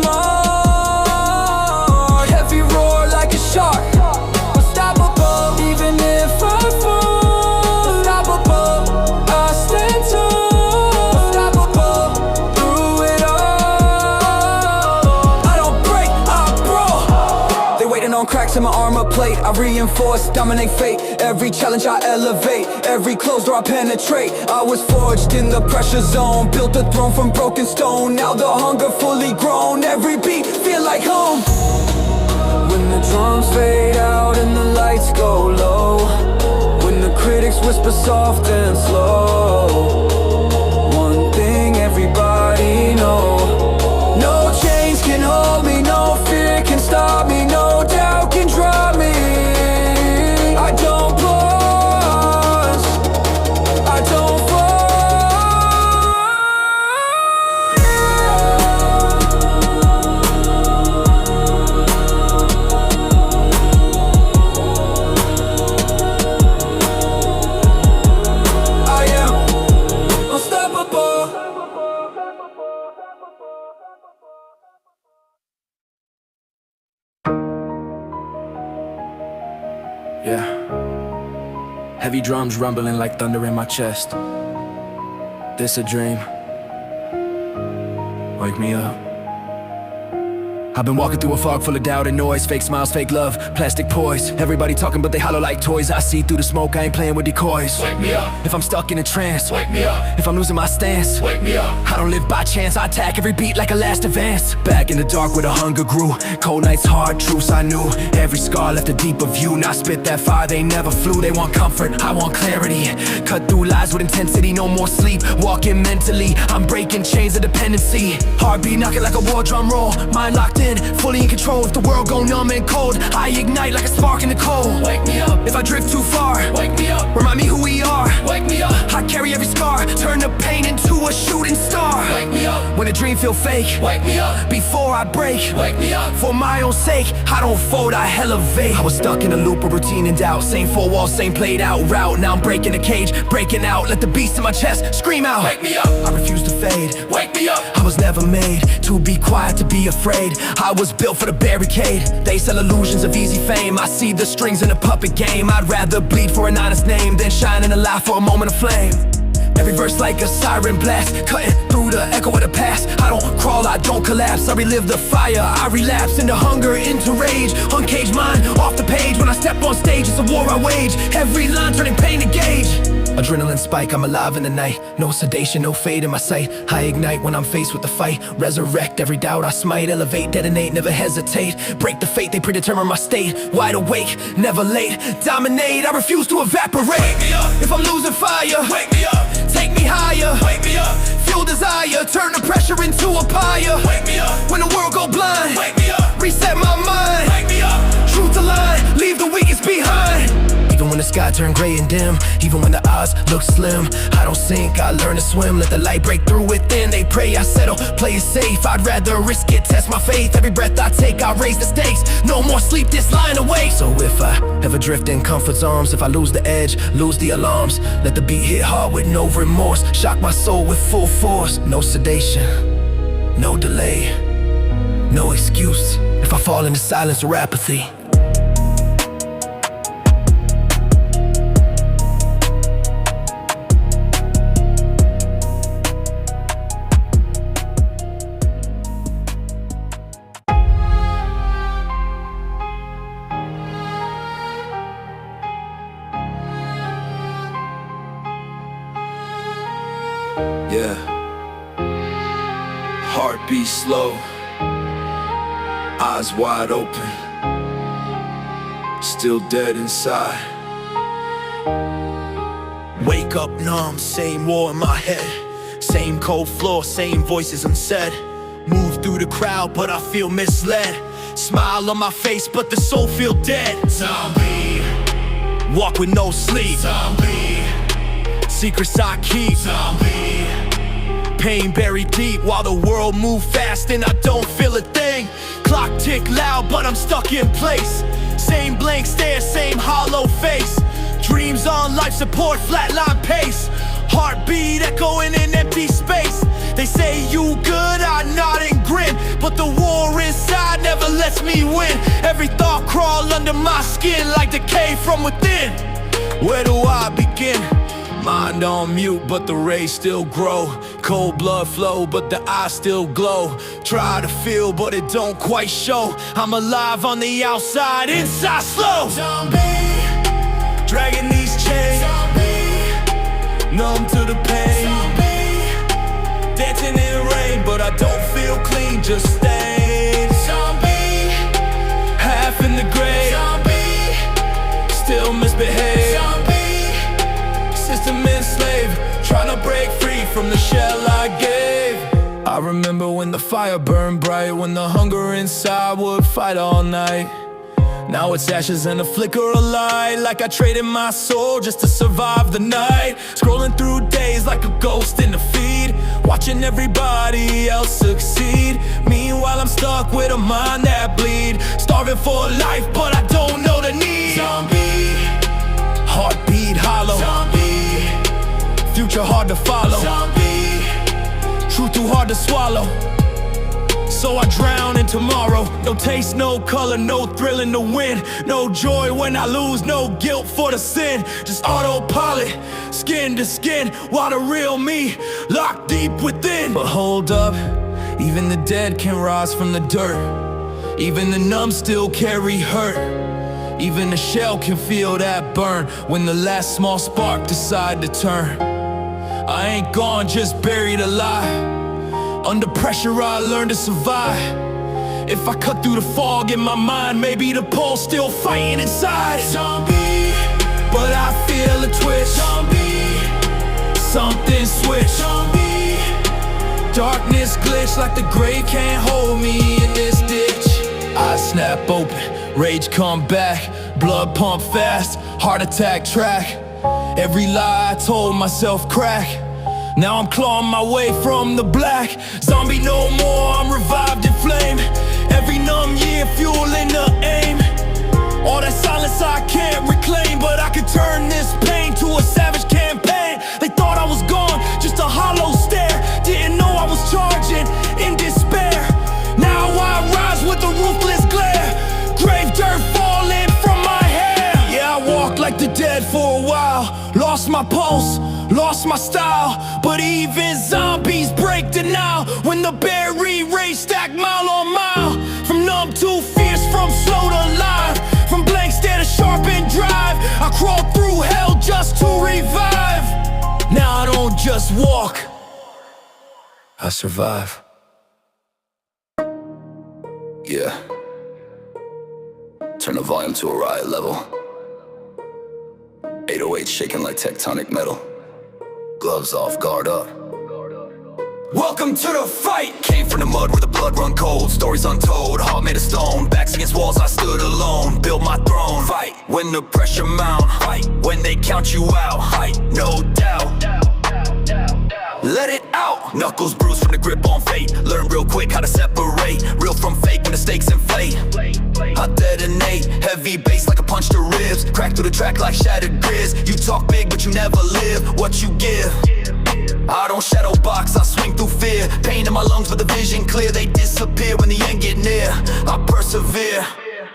mark. Heavy roar like a shark. Unstoppable, even if I fall. Unstoppable, I stand tall. Unstoppable, through it all. I don't break, I brawl. They waiting on cracks in my armor plate. I reinforce, dominate fate. Every challenge I elevate, every closed door I penetrate. I was forged in the pressure zone, built a throne from broken stone. Now the hunger fully grown, every beat feel like home. When the drums fade out and the lights go low, when the critics whisper soft and slow, one thing everybody know: no chains can hold me, no fear can stop me, no doubt can drop me. I don't pause, I don't fall. Yeah. Heavy drums rumbling like thunder in my chest. This a dream. Wake me up. I've been walking through a fog full of doubt and noise. Fake smiles, fake love, plastic poise. Everybody talking but they hollow like toys. I see through the smoke, I ain't playing with decoys. Wake me up, If I'm stuck in a trance, wake me up, if I'm losing my stance, wake me up. I don't live by chance, I attack every beat like a last advance. Back in the dark where the hunger grew. Cold nights, hard truths I knew. Every scar left a deeper view. Now I spit that fire, they never flew. They want comfort, I want clarity. Cut through lies with intensity, no more sleep. Walking mentally, I'm breaking chains of dependency. Heartbeat knocking like a war drum roll. Mind locked in, fully in control. If the world go numb and cold, I ignite like a spark in the cold. Wake me up, If I drift too far, wake me up, remind me who we are. wake me up, I carry every scar, turn the pain into a shooting star. wake me up, When a dream feel fake, wake me up, before I break, wake me up. for my own sake, I don't fold, I elevate. I was stuck in a loop of routine and doubt. Same four walls, same played out route. Now I'm breaking the cage, breaking out. Let the beast in my chest scream out. Wake me up, I refuse to fade. wake me up, I was never made to be quiet, to be afraid. I was built for the barricade. They sell illusions of easy fame. I see the strings in a puppet game. I'd rather bleed for an honest name than shine in a lie for a moment of flame. Every verse like a siren blast, cutting through the echo of the past. I don't crawl, I don't collapse. I relive the fire, I relapse into hunger, into rage. Uncaged mind, off the page. When I step on stage, it's a war I wage. Every line turning pain to gauge. Adrenaline spike, I'm alive in the night. No sedation, no fade in my sight. I ignite when I'm faced with the fight. Resurrect every doubt I smite. Elevate, detonate, never hesitate. Break the fate, they predetermine my state. Wide awake, never late. Dominate, I refuse to evaporate. wake me up, If I'm losing fire, wake me up, take me higher. wake me up, Fuel desire, turn the pressure into a pyre. wake me up, When the world go blind, wake me up, reset my mind. wake me up. Truth align, leave the weakest behind. Even when the sky turn gray and dim, even when the odds look slim, I don't sink, I learn to swim. Let the light break through within. They pray I settle, play it safe. I'd rather risk it, test my faith. Every breath I take, I raise the stakes. No more sleep, this lying awake. So if I ever drift in comfort zones, if I lose the edge, lose the alarms, let the beat hit hard with no remorse. Shock my soul with full force. No sedation, no delay, no excuse if I fall into silence or apathy. Yeah. Heartbeat slow, eyes wide open, still dead inside. Wake up numb, same war in my head. Same cold floor, same voices unsaid. Move through the crowd, but I feel misled. Smile on my face, but the soul feel dead. Zombie, Walk with no sleep. zombie, Secrets I keep. zombie, Pain buried deep while the world move fast and I don't feel a thing. Clock tick loud, but I'm stuck in place. Same blank stare, same hollow face. Dreams on life support, flatline pace. Heartbeat echoing in empty space. They say you good, I nod and grin, but the war inside never lets me win. Every thought crawl under my skin like decay from within. Where do I begin? mind on mute, but the rays still grow. Cold blood flow, but the eyes still glow. Try to feel, but it don't quite show. I'm alive on the outside, inside slow. Zombie, Dragging these chains, zombie, numb to the pain. zombie, Dancing in the rain, but I don't feel clean, just stains. zombie, Half in the grave, zombie, still misbehave. zombie. System enslaved, trying to break free from the shell I gave. I remember when the fire burned bright, when the hunger inside would fight all night. Now it's ashes and a flicker of light, like I traded my soul just to survive the night. Scrolling through days like a ghost in the feed, watching everybody else succeed. Meanwhile I'm stuck with a mind that bleed, starving for a life but I don't know the need. Zombie, Heartbeat hollow, zombie, future hard to follow, zombie, truth too hard to swallow. so I drown in tomorrow. No taste, no color, no thrill in the win. No joy when I lose, no guilt for the sin. Just autopilot, skin to skin, while the real me locked deep within. But hold up, even the dead can rise from the dirt. Even the numb still carry hurt. Even the shell can feel that burn when the last small spark decide to turn. I ain't gone, just buried alive. Under pressure I learned to survive. If I cut through the fog in my mind, maybe the pulse still fighting inside. Zombie, but I feel a twitch. Zombie, something switch. Zombie, darkness glitch like the grave can't hold me in this ditch. I snap open, rage come back, blood pump fast, heart attack track. Every lie I told myself crack. Now I'm clawing my way from the black. Zombie no more, I'm revived in flame. Every numb year fueling the aim. All that silence I can't reclaim, but I can turn this pain to a savage campaign. They thought I was gone, just a hollow stare. Didn't know I was charging in despair. Now I rise with a ruthless glare. Grave dirt falling from my hair. Yeah, I walked like the dead for a while. Lost my pulse, lost my style. But even zombies break denial when the berry race stack mile on mile. From numb to fierce, from slow to live, from blank stare to sharpened drive. I crawl through hell just to revive. Now I don't just walk, I survive. Yeah. Turn the volume to a riot level. 808 shaking like tectonic metal. Gloves off, guard up. Welcome to the fight! Came from the mud where the blood run cold. Stories untold, heart made of stone. Backs against walls, I stood alone. Built my throne. Fight when the pressure mount. Fight when they count you out. Fight, no doubt. Let it out! Knuckles bruised from the grip on fate. Learn real quick how to separate real from fake when the stakes inflate. I detonate, heavy bass like a punch to ribs. Crack through the track like shattered grids. You talk big but you never live what you give. I don't shadow box, I swing through fear. Pain in my lungs but the vision clear. They disappear when the end get near. I persevere.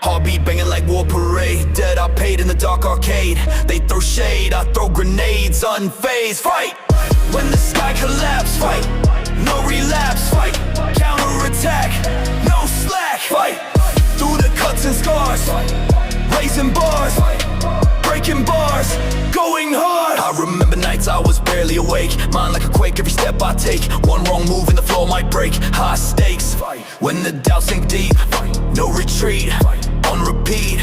Heartbeat banging like war parade. Dead I paid in the dark arcade. They throw shade, I throw grenades. Unfazed, fight when the sky collapse. Fight, no relapse. Fight, counterattack, no slack. Fight through the cuts and scars. Raising bars, breaking bars, going hard. I remember nights I was barely awake. Mind like a quake every step I take. One wrong move and the floor might break. High stakes, when the doubts sink deep. No retreat, on repeat.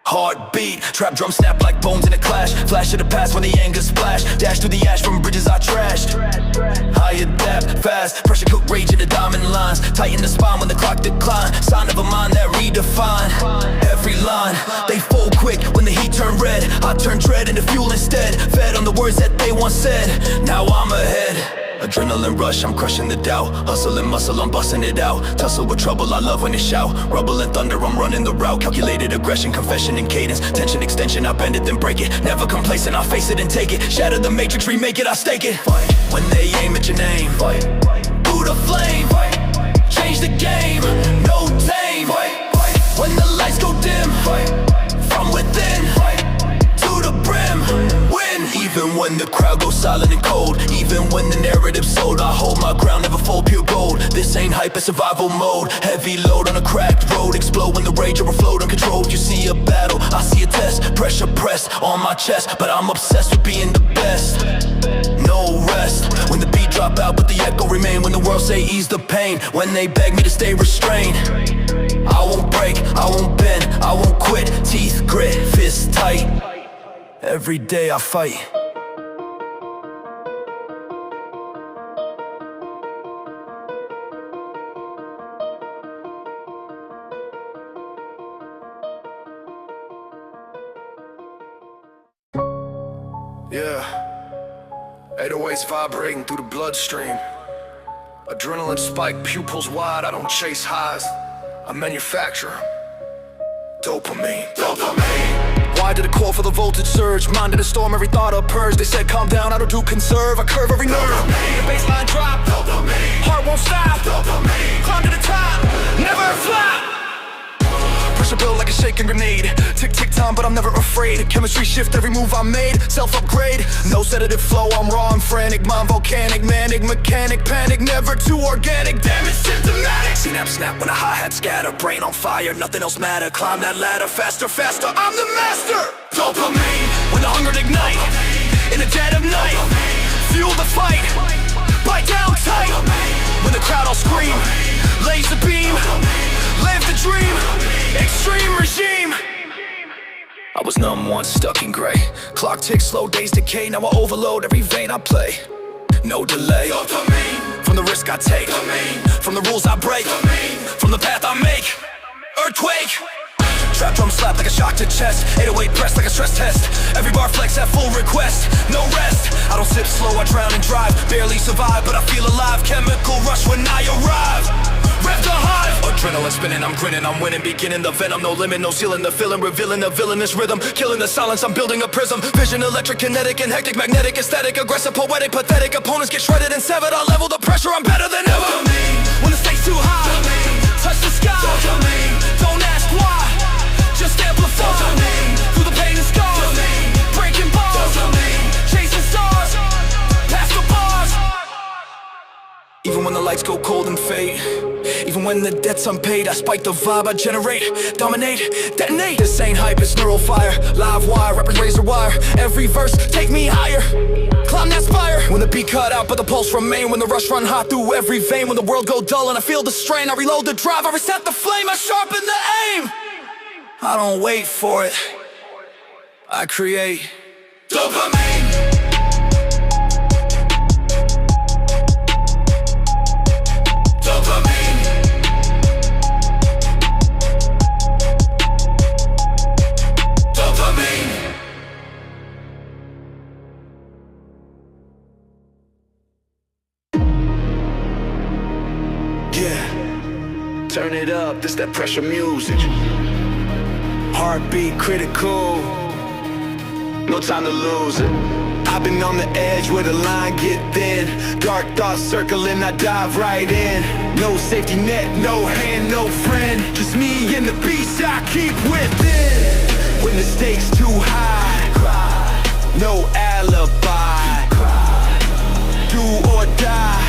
Heartbeat, trap drum snap like bones in a clash. Flash of the past when the anger splash. Dash through the ash from bridges I trashed. I adapt fast, pressure cook rage in the diamond lines. Tighten the spine when the clock decline. Sign of a mind that redefine every line. They fold quick when the heat turn red. I turn dread into fuel instead. Fed on the words that they once said. Now I'm ahead. Adrenaline rush, I'm crushing the doubt. Hustle and muscle, I'm busting it out. Tussle with trouble, I love when they shout. Rubble and thunder, I'm running the route. Calculated aggression, confession and cadence. Tension, extension, I bend it, then break it. Never complacent, I face it and take it. Shatter the matrix, remake it, I stake it. Fight when they aim at your name. Fight, Buddha flame. Fight, change the game, no tame. Fight, when the lights go dim. Fight, from within. Fight, to the brim. Win. Even when the crowd goes silent and cold. Even when the narrative's sold, I hold my ground, never fold, pure gold. This ain't hype, it's survival mode. Heavy load on a cracked road. Explode when the rage overflowed uncontrolled. You see a battle, I see a test. Pressure pressed on my chest, but I'm obsessed with being the best. No rest, when the beat drop out but the echo remain. When the world say ease the pain. When they beg me to stay restrained. I won't break, I won't bend, I won't quit. Teeth grit, fists tight. Every day I fight. Yeah, 808's vibrating through the bloodstream. Adrenaline spike, pupils wide, I don't chase highs, I manufacture dopamine. Why did it call for the voltage surge? Mind in a storm, every thought a purge. They said calm down, I don't do conserve, I curve every nerve. The baseline drop, heart won't stop. shake a grenade. Tick tick time, but I'm never afraid. Chemistry shift every move I made. Self-upgrade, no sedative flow, I'm raw, I'm frantic. Mind volcanic, manic, mechanic, panic. Never too organic, damn it's symptomatic. Synapse snap when a hi-hat scatter. Brain on fire, nothing else matter. Climb that ladder, faster, faster, I'm the master. Dopamine, when the hunger ignite. In the dead of night, fuel the fight. Bite down tight, when the crowd all scream. Laser beam, live the dream. Extreme regime. I was numb once, stuck in gray. Clock ticks, slow days decay. Now I overload every vein I play. No delay. Dopamine. From the risk I take. Dopamine. From the rules I break. Dopamine. From the path I make. Earthquake. Trap drum slap like a shock to chest. 808 press like a stress test. Every bar flex at full request. No rest. I don't sip slow, I drown and drive. Barely survive, but I feel alive. Chemical rush when I arrive. Rev the hive. Adrenaline spinning, I'm grinning, I'm winning. Beginning the venom, no limit, no ceiling. The feeling, revealing the villainous rhythm. Killing the silence, I'm building a prism. Vision, electric, kinetic, and hectic. Magnetic, aesthetic, aggressive, poetic, pathetic. Opponents get shredded and severed. I level the pressure, I'm better than ever. When the stakes too high, touch the sky. Don't ask why, just amplify. Through the pain and scars, breaking bars, chasing stars, past the bars. Even when the lights go cold and fade, even when the debt's unpaid, I spike the vibe I generate. Dominate, detonate. This ain't hype, it's neural fire. Live wire, rappers razor wire. Every verse, take me higher. Climb that spire. When the beat cut out but the pulse remain. When the rush run hot through every vein. When the world go dull and I feel the strain, I reload the drive, I reset the flame, I sharpen the aim. I don't wait for it, I create. Dopamine. Dopamine. Dopamine. Yeah, turn it up, this that pressure music. Heartbeat critical, no time to lose it. I've been on the edge where the line get thin. Dark thoughts circling, I dive right in. No safety net, no hand, no friend. Just me and the beast I keep within. When the stakes too high, no alibi. Do or die.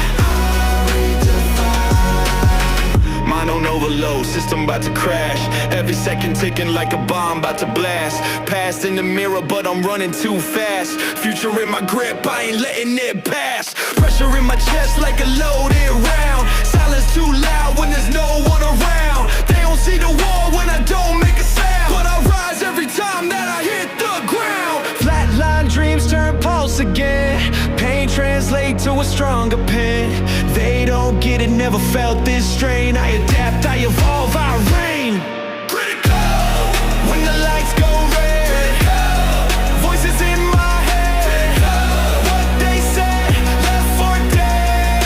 Mind on overload, system about to crash. Every second ticking like a bomb about to blast. Past in the mirror, but I'm running too fast. Future in my grip, I ain't letting it pass. Pressure in my chest like a loaded round. Silence too loud when there's no one around. They don't see the wall when I don't make a sound. But I rise every time that I hit the ground. Flatline dreams turn pulse again. Pain translate to a stronger pen. They don't get it, never felt this strain. I adapt, I evolve, I reign. Critical. When the lights go red, voices in my head. What they said, left for dead.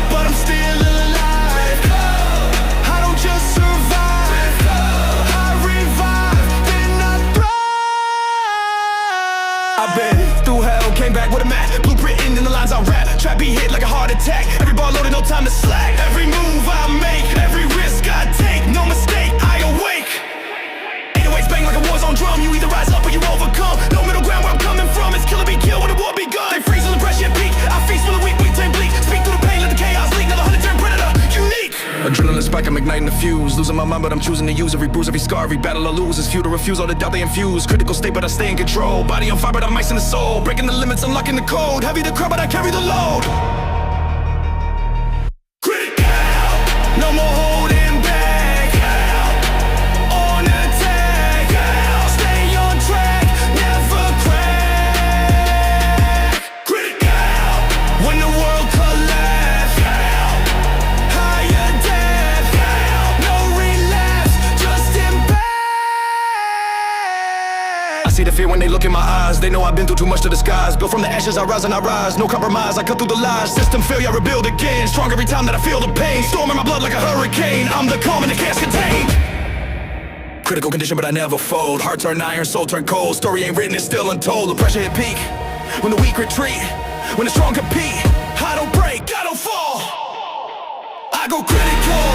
But I'm still alive. I don't just survive, I revive, then I thrive. I've been through hell, came back with a match. Blueprint in the lines I rap. Trap be hit like a heart attack. Every ball loaded, no time to slack. Every move I make, every risk I take. No mistake, I awake. 808s bang like a war zone drum. You either rise up or you overcome. No middle ground where I'm coming from. It's kill or be killed when the war begun. They freeze till the pressure peak. I feast for the weak, weak turn bleak. Speak through the pain, let the chaos leak. Another 100 turn predator, unique. Adrenaline spike, I'm igniting the fuse. Losing my mind, but I'm choosing to use every bruise, every scar, every battle I lose. It's futile, refuse all the doubt they infuse. Critical state, but I stay in control. Body on fire, but I'm ice in the soul. Breaking the limits, unlocking the code. Heavy the crowd, but I carry the load. Critical, no more holding back. On attack, stay on track, never crack. Critical, when the world collapses. Higher depth, no relapse, just impact. I see the fear when they look in my eyes. They know I've been through too much to disguise. Built from the ashes, I rise and I rise. No compromise, I cut through the lies. System failure, I rebuild again. Strong every time that I feel the pain. Storm in my blood like a hurricane. I'm the calm and the chaos contained. Critical condition, but I never fold. Heart turn iron, soul turn cold. Story ain't written, it's still untold. The pressure hit peak, when the weak retreat, when the strong compete. I don't break, I don't fall, I go critical.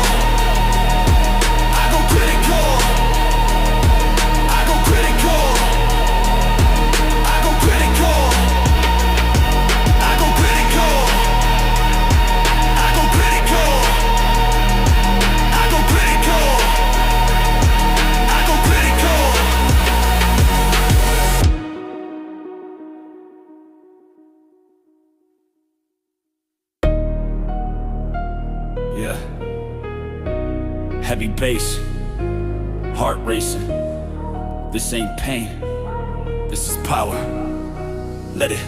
Yeah. Heavy bass, heart racing. This ain't pain, this is power. Let it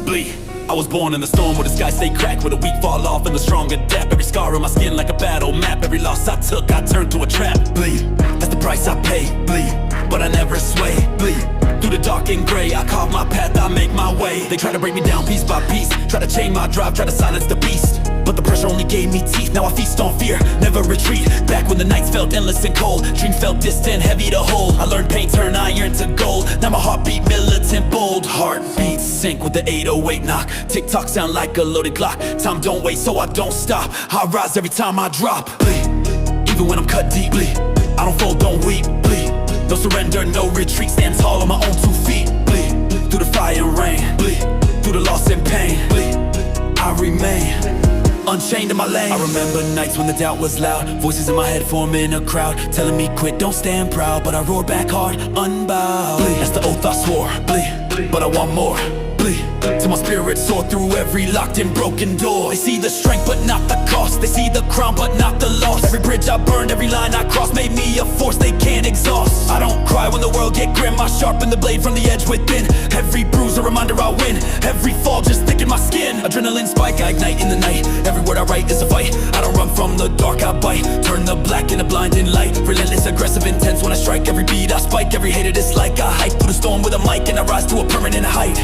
bleed. I was born in the storm where the sky stay cracked, where the weak fall off and the strong adapt. Every scar on my skin like a battle map. Every loss I took, I turned to a trap. Bleed, that's the price I pay. Bleed, but I never sway. Bleed, through the dark and gray, I carve my path, I make my way. They try to break me down piece by piece, try to chain my drive, try to silence the beast. But the pressure only gave me teeth. Now I feast on fear, never retreat. Back when the nights felt endless and cold, dreams felt distant, heavy to hold. I learned pain turn iron to gold. Now my heartbeat militant, bold. Heartbeats sync with the 808 knock. Tick-tock sound like a loaded Glock. Time don't wait, so I don't stop. I rise every time I drop. Bleed, even when I'm cut deeply. I don't fold, don't weep. Bleed, no surrender, no retreat. Stand tall on my own 2 feet. Bleed, through the fire and rain. Bleed, through the loss and pain. Bleed, I remain unchained in my lane. I remember nights when the doubt was loud, voices in my head forming a crowd, telling me quit, don't stand proud. But I roared back hard, unbowed. Bleed, that's the oath I swore. Bleed, but I want more. Bleed, till my spirit soar through every locked and broken door. They see the strength but not the cost. They see the crown but not the loss. Every bridge I burned, every line I crossed made me a force they can't exhaust. I don't cry when the world get grim, I sharpen the blade from the edge within. Every bruise a reminder I win, every fall just thicken my skin. Adrenaline spike, I ignite in the night. Every word I write is a fight. I don't run from the dark, I bite. Turn the black into blinding light. Relentless, aggressive, intense when I strike. Every beat I spike, every hater dislike. I hike through the storm with a mic and I rise to a permanent height.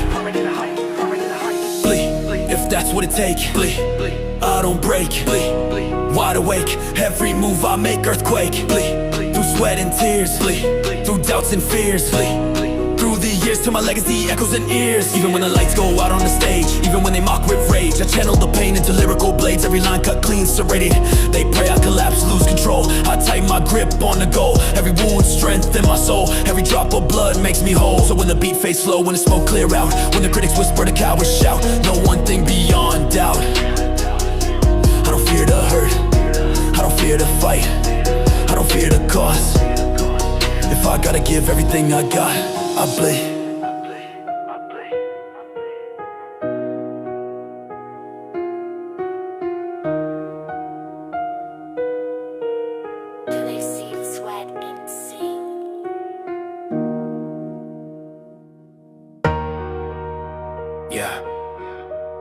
Bleed, if that's what it takes. Bleed, I don't break. Bleed, wide awake. Every move I make, earthquake. Bleed, through sweat and tears. Bleed, through doubts and fears. Bleed, through the years till my legacy echoes in ears. Even when the lights go out on the stage, even when they mock with rage, I channel the pain into lyrical blades. Every line cut clean, serrated. They pray I collapse, lose control. I tighten my grip on the goal. Every wound, strength in my soul. Every drop of blood makes me whole. So when the beat fades slow, when the smoke clear out, when the critics whisper, the cowards shout, know one thing beyond doubt: I don't fear the hurt, I don't fear the fight, I don't fear the cost. If I gotta give everything I got, I bleed. Yeah,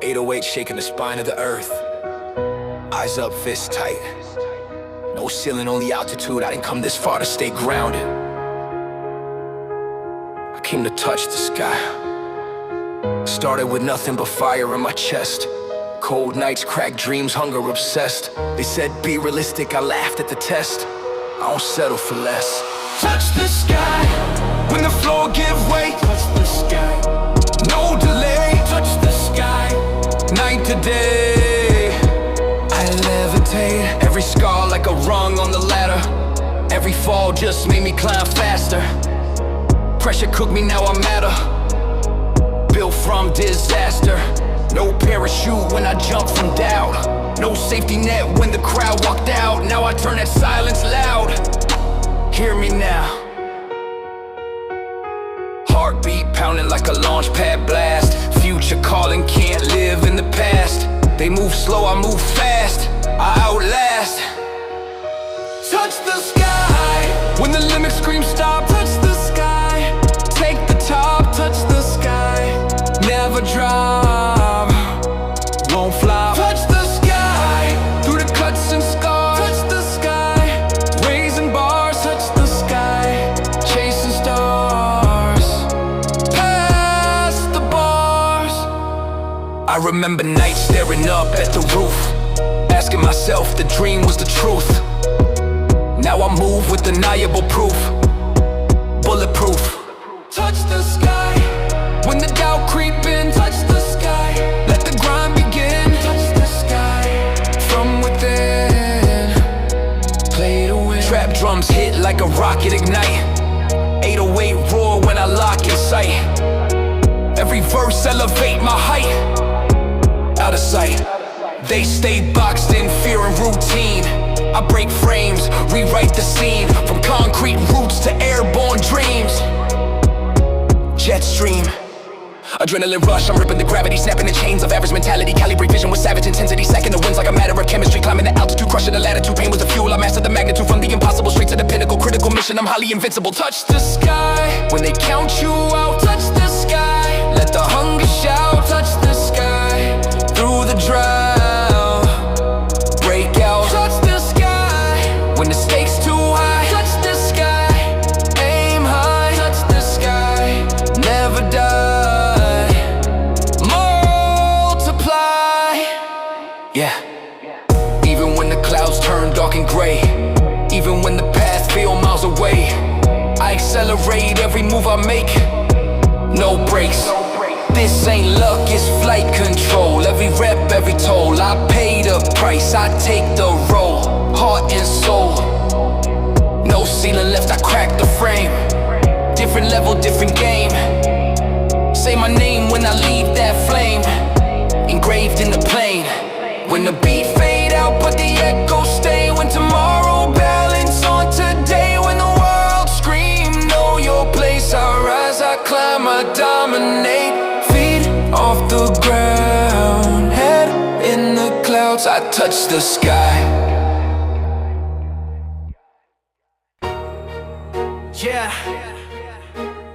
808 shaking the spine of the earth. Eyes up, fists tight. No ceiling, only altitude. I didn't come this far to stay grounded. I came to touch the sky. Started with nothing but fire in my chest. Cold nights, cracked dreams, hunger obsessed. They said be realistic, I laughed at the test. I don't settle for less. Touch the sky when the floor give way. Touch the sky, no delay. Touch the sky, night to day. I levitate. Every scar like a rung on the ladder. Every fall just made me climb faster. Pressure cooked me, now I matter. Built from disaster. No parachute when I jump from doubt. No safety net when the crowd walked out. Now I turn that silence loud. Hear me now. Heartbeat pounding like a launch pad blast. Future calling, can't live in the past. They move slow, I move fast. I outlast. Touch the sky when the limit screams stop. Touch the sky, take the top. Touch the sky, never drop, won't flop. Touch the sky through the cuts and scars. Touch the sky, raising bars. Touch the sky, chasing stars, past the bars. I remember nights staring up at the roof, asking myself the dream was the truth. Now I move with undeniable proof, bulletproof. Touch the sky when the doubt creep in. Touch the sky, let the grind begin. Touch the sky from within, play to win. Trap drums hit like a rocket ignite. 808 roar when I lock in sight. Every verse elevate my height. Out of sight, they stay boxed in fear and routine. I break frames, rewrite the scene. From concrete roots to airborne dreams. Jet stream, Adrenaline rush, I'm ripping the gravity, snapping the chains of average mentality. Calibrate vision with savage intensity, stacking the winds like a matter of chemistry. Climbing the altitude, crushing the latitude. Pain was the fuel, I mastered the magnitude. From the impossible straight to the pinnacle. Critical mission, I'm highly invincible. Touch the sky when they count you out. Touch the sky, let the hunger shout. Touch the sky through the drought. Break out. Touch the sky when the stakes too high. Touch the sky, aim high. Touch the sky, never die. Multiply. Yeah. Even when the clouds turn dark and gray, even when the path feel miles away, I accelerate every move I make. No brakes. This ain't luck, it's flight control. Every rep, every toll. I pay the price, I take the role. Heart and soul. No ceiling left, I crack the frame. Different level, different game. Say my name when I leave that flame, engraved in the plane. When the beat fade out, but the echoes stay. When tomorrow balance on today. When the world scream, know your place. I rise, I climb, I dominate. Feet off the ground, head in the clouds, I touch the sky. Yeah,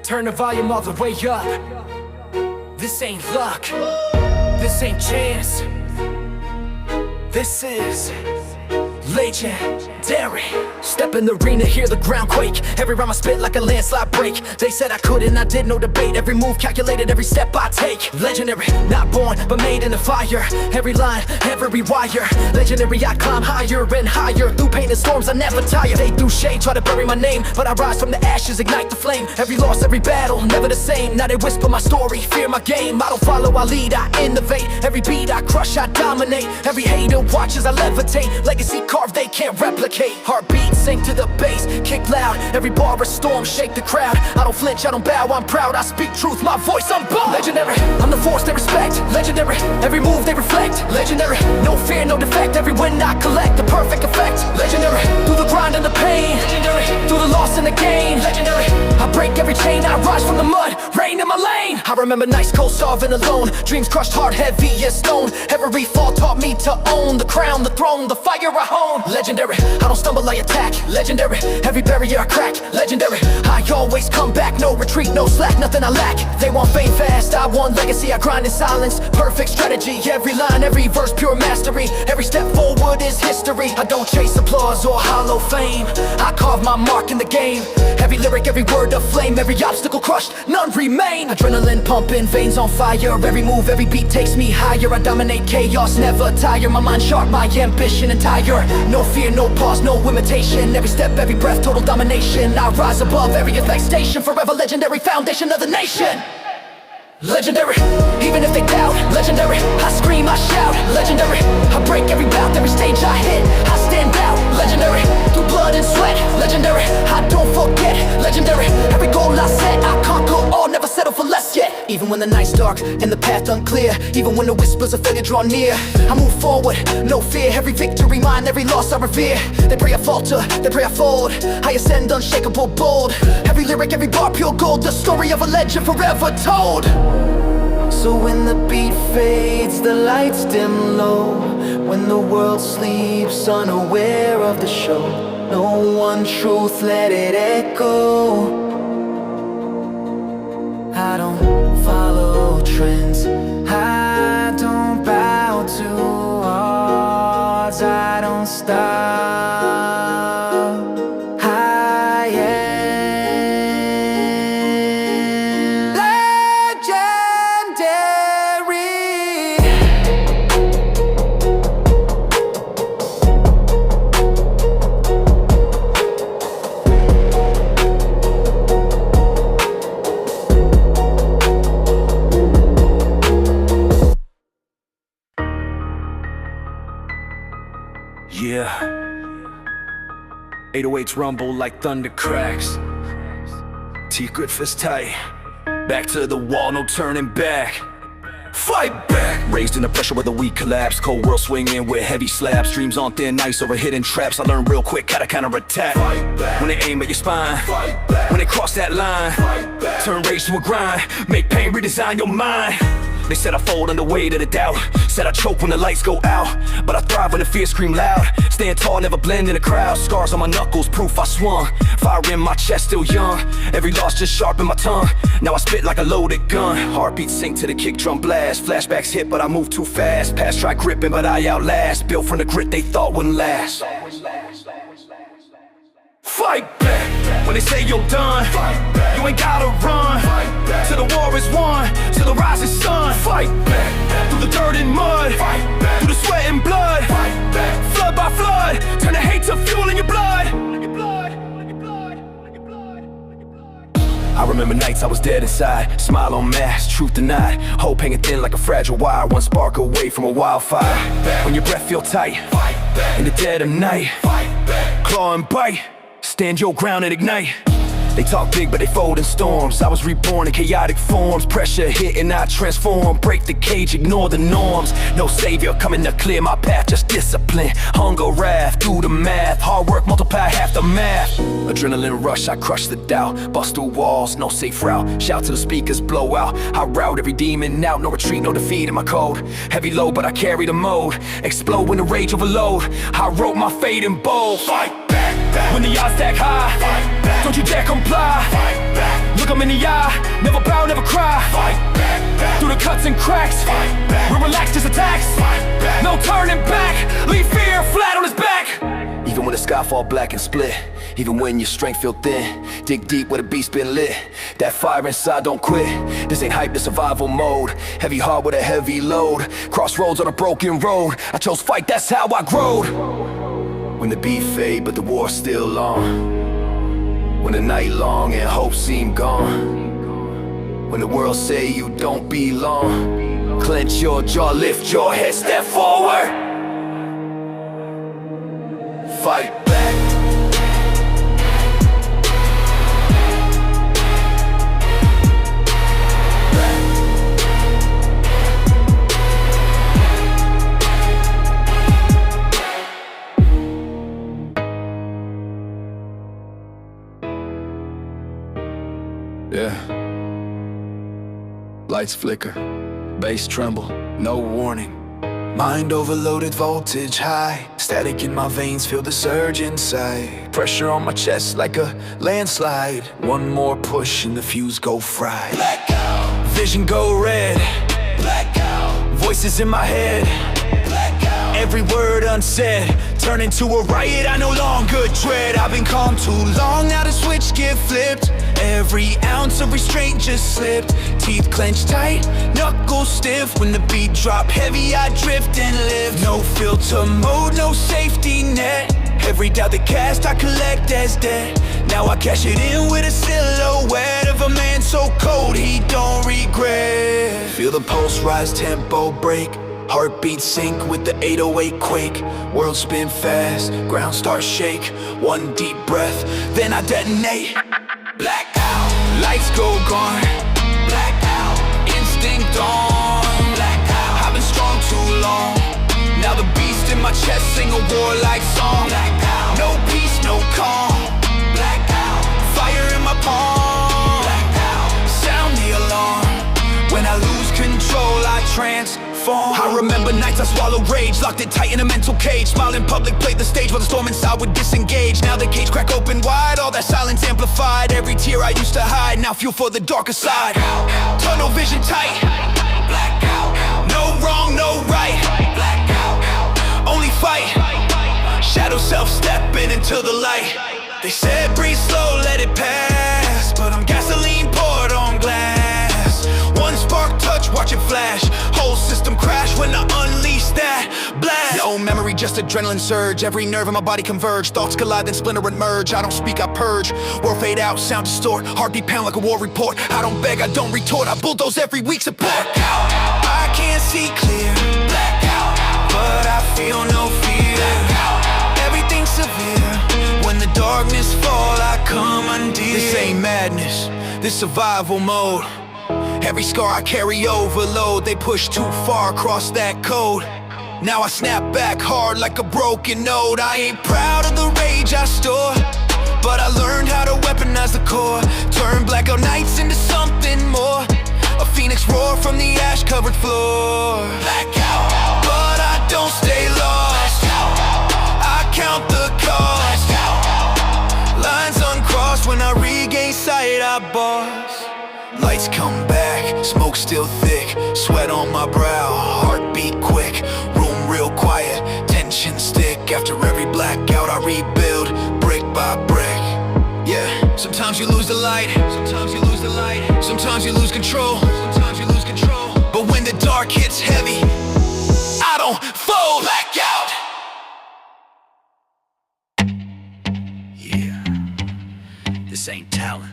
turn the volume all the way up. This ain't luck, this ain't chance. This is legendary. Step in the arena, hear the ground quake. Every rhyme I spit like a landslide break. They said I couldn't, I did, no debate. Every move calculated, every step I take. Legendary, not born, but made in the fire. Every line, every wire. Legendary, I climb higher and higher. Through pain and storms, I never tire. They threw shade, try to bury my name, but I rise from the ashes, ignite the flame. Every loss, every battle, never the same. Now they whisper my story, fear my game. I don't follow, I lead, I innovate. Every beat I crush, I dominate. Every hater watches, I levitate. Legacy carved, they can't replicate. Heartbeat sink to the bass, kick loud. Every bar a storm, shake the crowd. I don't flinch, I don't bow, I'm proud. I speak truth, my voice, I'm bold. Legendary, I'm the force they respect. Legendary, every move they reflect. Legendary, no fear, no defect. Every win I collect, the perfect effect. Legendary, through the grind and the pain. Legendary, through the loss and the gain. Legendary, I break every chain, I rise from the mud, rain in my lane. I remember nights cold, starving alone. Dreams crushed hard, heavy as stone. Every fall taught me to own the crown, the throne, the fire I hone. Legendary, I don't stumble, I attack. Legendary, every barrier I crack. Legendary, I always come back. No retreat, no slack, nothing I lack. They want fame fast, I want legacy. I grind in silence, perfect strategy. Every line, every verse, pure mastery. Every step forward is history. I don't chase applause or hollow fame. I carve my mark in the game. Every lyric, every word of flame. Every obstacle crushed, none remain. Adrenaline pumping, veins on fire. Every move, every beat takes me higher. I dominate chaos, never tire. My mind sharp, my ambition entire. No fear, no pause, no imitation. Every step, every breath, total domination. I rise above every effect station. Forever legendary, foundation of the nation. Legendary, even if they doubt. Legendary, I scream, I shout. Legendary, I break every bout. Every stage I hit, I stand out. Legendary, through blood and sweat. Legendary, I don't forget. Legendary, every goal I set, I conquer all, never settle for less yet. Even when the night's dark and the path unclear, even when the whispers of failure draw near, I move forward, no fear. Every victory mine, every loss I revere. They pray I falter, they pray I fold. I ascend unshakable, bold. Every lyric, every bar, pure gold. The story of a legend forever told. So when the beat fades, the lights dim low. When the world sleeps, unaware of the show. No one truth, let it echo. I don't follow trends, I don't bow to odds. I don't stop. I am legendary. Yeah. 808s rumble like thunder cracks. T grip fist tight. Back to the wall, no turning back. Fight back, Raised in the pressure where the weak collapse. Cold world swinging with heavy slabs. Dreams on thin ice over hidden traps. I learned real quick how to counterattack. When they aim at your spine, when they cross that line, turn rage to a grind. Make pain, redesign your mind. They said I fold under weight of the doubt. Said I choke when the lights go out, but I thrive when the fear scream loud. Stand tall, never blend in the crowd. Scars on my knuckles, proof I swung. Fire in my chest, still young. Every loss just sharpened my tongue. Now I spit like a loaded gun. Heartbeats sink to the kick drum blast. Flashbacks hit, but I move too fast. Past try gripping, but I outlast. Built from the grit they thought wouldn't last. Fight back when they say you're done. You ain't gotta run till the war is won, till the rising sun. Fight back through the dirt and mud, through the sweat and blood. Flood by flood, turn the hate to fuel in your blood. I remember nights I was dead inside. Smile on mask, truth denied. Hope hanging thin like a fragile wire. One spark away from a wildfire. When your breath feel tight, in the dead of night, claw and bite. Stand your ground and ignite. They talk big but they fold in storms. I was reborn in chaotic forms. Pressure hit and I transform. Break the cage, ignore the norms. No savior coming to clear my path. Just discipline, hunger, wrath. Do the math, hard work multiply half the math. Adrenaline rush, I crush the doubt. Bust through walls, no safe route. Shout to the speakers, blow out. I route every demon out. No retreat, no defeat in my code. Heavy load but I carry the mode. Explode when the rage overload. I wrote my fate in bold. Fight back when the odds stack high. Don't you dare comply. Look 'em in the eye. Never bow, never cry. Through the cuts and cracks, we're relaxed as attacks. No turning back. Leave fear flat on his back. Even when the sky fall black and split, even when your strength feel thin, dig deep where the beast been lit. That fire inside, don't quit. This ain't hype, this survival mode. Heavy heart with a heavy load. Crossroads on a broken road. I chose fight, that's how I growed. When the beat fade, but the war's still on. When the night long and hope seem gone. When the world say you don't belong. Clench your jaw, lift your head, step forward. Fight back. Yeah. Lights flicker, bass tremble, no warning. Mind overloaded, voltage high. Static in my veins, feel the surge inside. Pressure on my chest like a landslide. One more push and the fuse go fried. Blackout. Vision go red. Blackout. Voices in my head. Blackout. Every word unsaid, turn into a riot I no longer dread. I've been calm too long, now the switch get flipped. Every ounce of restraint just slipped. Teeth clenched tight, knuckles stiff. When the beat drop heavy, I drift and live. No filter mode, no safety net. Every doubt that cast, I collect as debt. Now I cash it in with a silhouette of a man so cold he don't regret. Feel the pulse rise, tempo break. Heartbeat sync with the 808 quake. World spin fast, ground start shake. One deep breath, then I detonate. Blackout, lights go gone. Blackout, instinct on. Blackout, I've been strong too long. Now the beast in my chest sing a warlike song. Blackout, no peace, no calm. Blackout, fire in my palm. Blackout, sound the alarm. When I lose control, I transform. I remember nights I swallowed rage, locked it tight in a mental cage. Smile in public, played the stage while the storm inside would disengage. Now the cage crack open wide, all that silence amplified. Every tear I used to hide, now fuel for the darker side. Tunnel vision tight. Blackout. No wrong, no right. Blackout. Only fight. Shadow self stepping into the light. They said breathe slow, let it pass, but I'm gasoline poured on glass. One spark touch, watch it flash. Whole system crash when I unleash that blast. No memory, just adrenaline surge. Every nerve in my body converge. Thoughts collide, then splinter and merge. I don't speak, I purge. World fade out, sound distort. Heartbeat pound like a war report. I don't beg, I don't retort. I bulldoze every week support. Blackout. I can't see clear. Blackout. But I feel no fear. Blackout. Everything's severe. When the darkness fall, I come undone. This ain't madness, this survival mode. Every scar I carry overload. They push too far across that code. Now I snap back hard like a broken note. I ain't proud of the rage I store, but I learned how to weaponize the core. Turn blackout nights into something more. A phoenix roar from the ash-covered floor. Blackout, but I don't stay lost. I count the cost. Lines uncrossed when I regain sight, I boss. Lights come back, smoke still thick, sweat on my brow, heartbeat quick, room real quiet, tension stick. After every blackout I rebuild, brick by brick. Yeah, sometimes you lose the light, sometimes you lose the light, sometimes you lose control, sometimes you lose control. But when the dark hits heavy, I don't fold. Blackout. Yeah, this ain't talent.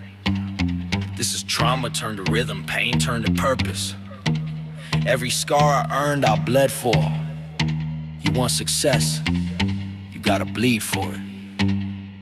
This is trauma turned to rhythm, pain turned to purpose. Every scar I earned, I bled for. You want success, you gotta bleed for it.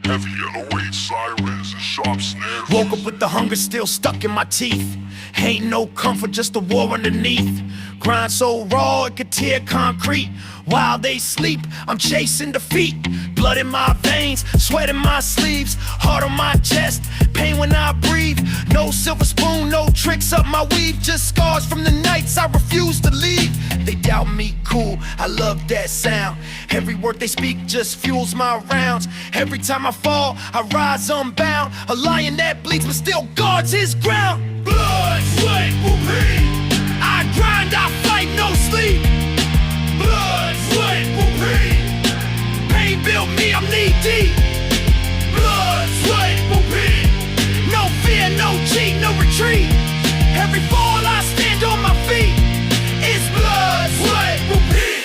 Heavy 808 sirens and sharp snares. Woke up with the hunger still stuck in my teeth. Ain't no comfort, just a war underneath. Grind so raw it could tear concrete. While they sleep, I'm chasing defeat. Blood in my veins, sweat in my sleeves, heart on my chest, pain when I breathe. No silver spoon, no tricks up my weave, just scars from the nights I refuse to leave. They doubt me, cool, I love that sound. Every word they speak just fuels my rounds. Every time I fall, I rise unbound. A lion that bleeds but still guards his ground. Blood, sweat, repeat. I grind, I fight, no sleep. Blood, sweat, repeat. Pain built me, I'm knee deep. Blood, sweat, repeat. No fear, no cheat, no retreat. Every fall I stand on my feet. It's blood, sweat, repeat.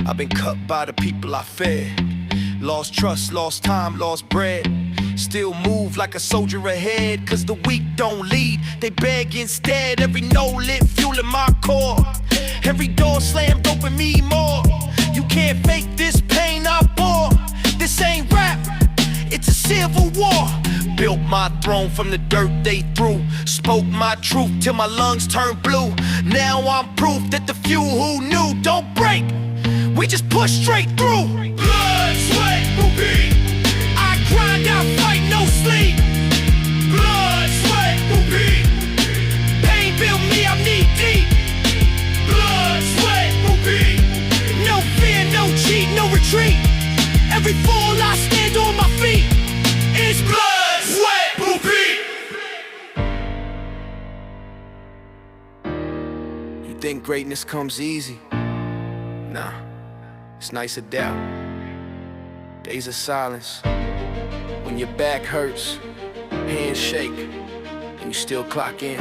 I've been cut by the people I fed. Lost trust, lost time, lost bread. Still move like a soldier ahead, cause the weak don't lead, they beg instead. Every no-lit fuel in my core, every door slammed open me more. You can't fake this pain I bore. This ain't rap, it's a civil war. Built my throne from the dirt they threw. Spoke my truth till my lungs turned blue. Now I'm proof that the few who knew don't break, we just push straight through. Blood, sweat, repeat. I grind, I fight, no sleep. Blood, sweat, repeat. Pain built me, I'm knee deep. Blood, sweat, repeat. No fear, no cheat, no retreat. Every fall I stand on my feet. It's blood, sweat, repeat. You think greatness comes easy? Nah, it's nicer doubt. Days of silence, when your back hurts, hands shake, and you still clock in.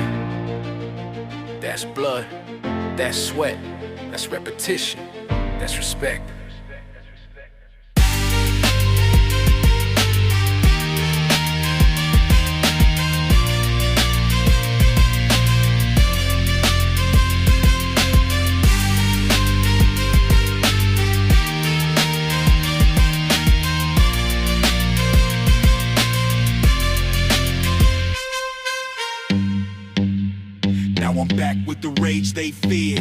That's blood, that's sweat, that's repetition, that's respect. I'm back with the rage they fear.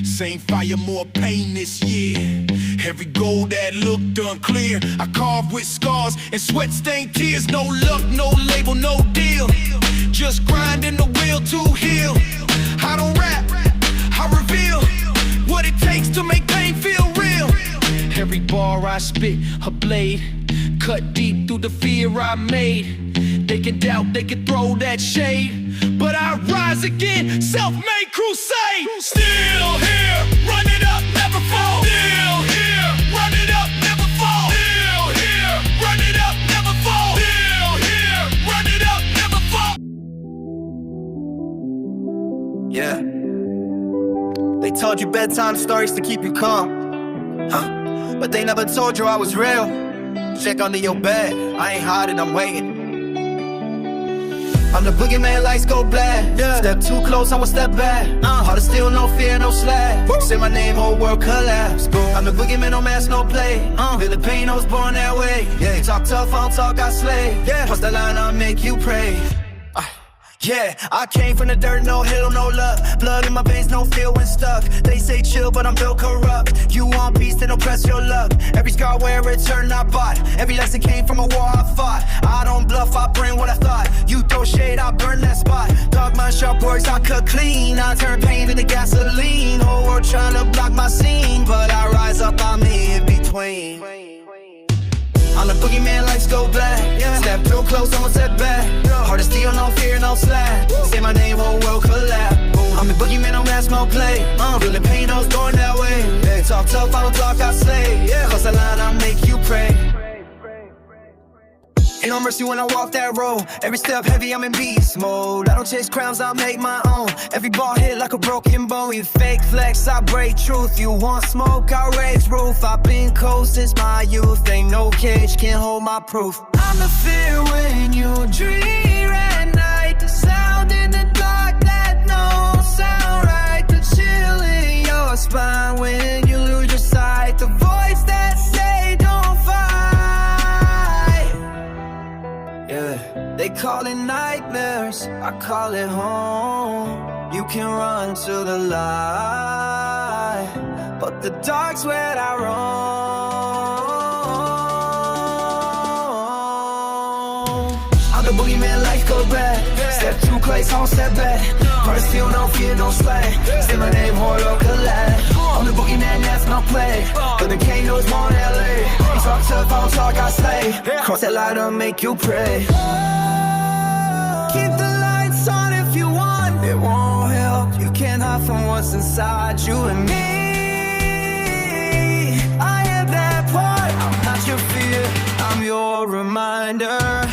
Same fire, more pain this year. Every goal that looked unclear, I carved with scars and sweat-stained tears. No luck, no label, no deal. Just grinding the will to heal. I don't rap, I reveal what it takes to make pain feel real. Every bar I spit, a blade, cut deep through the fear I made. They can doubt, they can throw that shade, but I rise again, self-made crusade. Still here, run it up, never fall. Still here, run it up, never fall. Still here, run it up, never fall. Still here, run it up, never fall. Yeah. They told you bedtime stories to keep you calm, huh? But they never told you I was real. Check under your bed, I ain't hiding, I'm waiting. I'm the boogeyman, lights go black. Yeah. Step too close, I will step back. Heart of steel, no fear, no slack. Say my name, whole world collapse. I'm the boogeyman, no mask, no play. Feel the pain, I was born that way. Yeah. You talk tough, I don't talk, I slay. Yeah. Cross the line, I'll make you pray. Yeah, I came from the dirt, no hill, no luck. Blood in my veins, no feel when stuck. They say chill, but I'm built corrupt. You want peace, then don't press your luck. Every scar where it turned, I bought. Every lesson came from a war I fought. I don't bluff, I bring what I thought. You throw shade, I burn that spot. Dog my sharp words, I cut clean. I turn pain into gasoline. Whole world trying to block my scene, but I rise up, I'm in between. I'm the boogeyman, lights go black. Step real close, almost set back. Heart of steel, no fear, no slack. Say my name, whole world collapse. I'm the boogeyman, no mask, no play. Feeling pain, I was going that way. Talk tough, I don't talk, I slay. Cross the line, I'll make you pray. Ain't no mercy when I walk that road. Every step heavy, I'm in beast mode. I don't chase crowns, I make my own. Every ball hit like a broken bone. You fake flex, I break truth. You want smoke, I raise roof. I've been cold since my youth. Ain't no cage, can't hold my proof. I'm the fear when you dream at night. The sound in the dark that no sound right. The chill in your spine when you lose your sight. The voice that say don't fight. Yeah, they call it nightmares, I call it home. You can run to the light, but the dark's where I roam. I'm the boogeyman, life go back. Step too close, I don't step back. Heart of steel, no fear, no slack. Say my name, horror, collapse. I'm the boogeyman, that's no play. But the king knows more in LA. Talk tough, I don't talk, I slay. Cross that line, I'll make you pray. Keep the lights on if you want. It won't help, you can't hide from what's inside you and me. I am that part, I'm not your fear, I'm your reminder.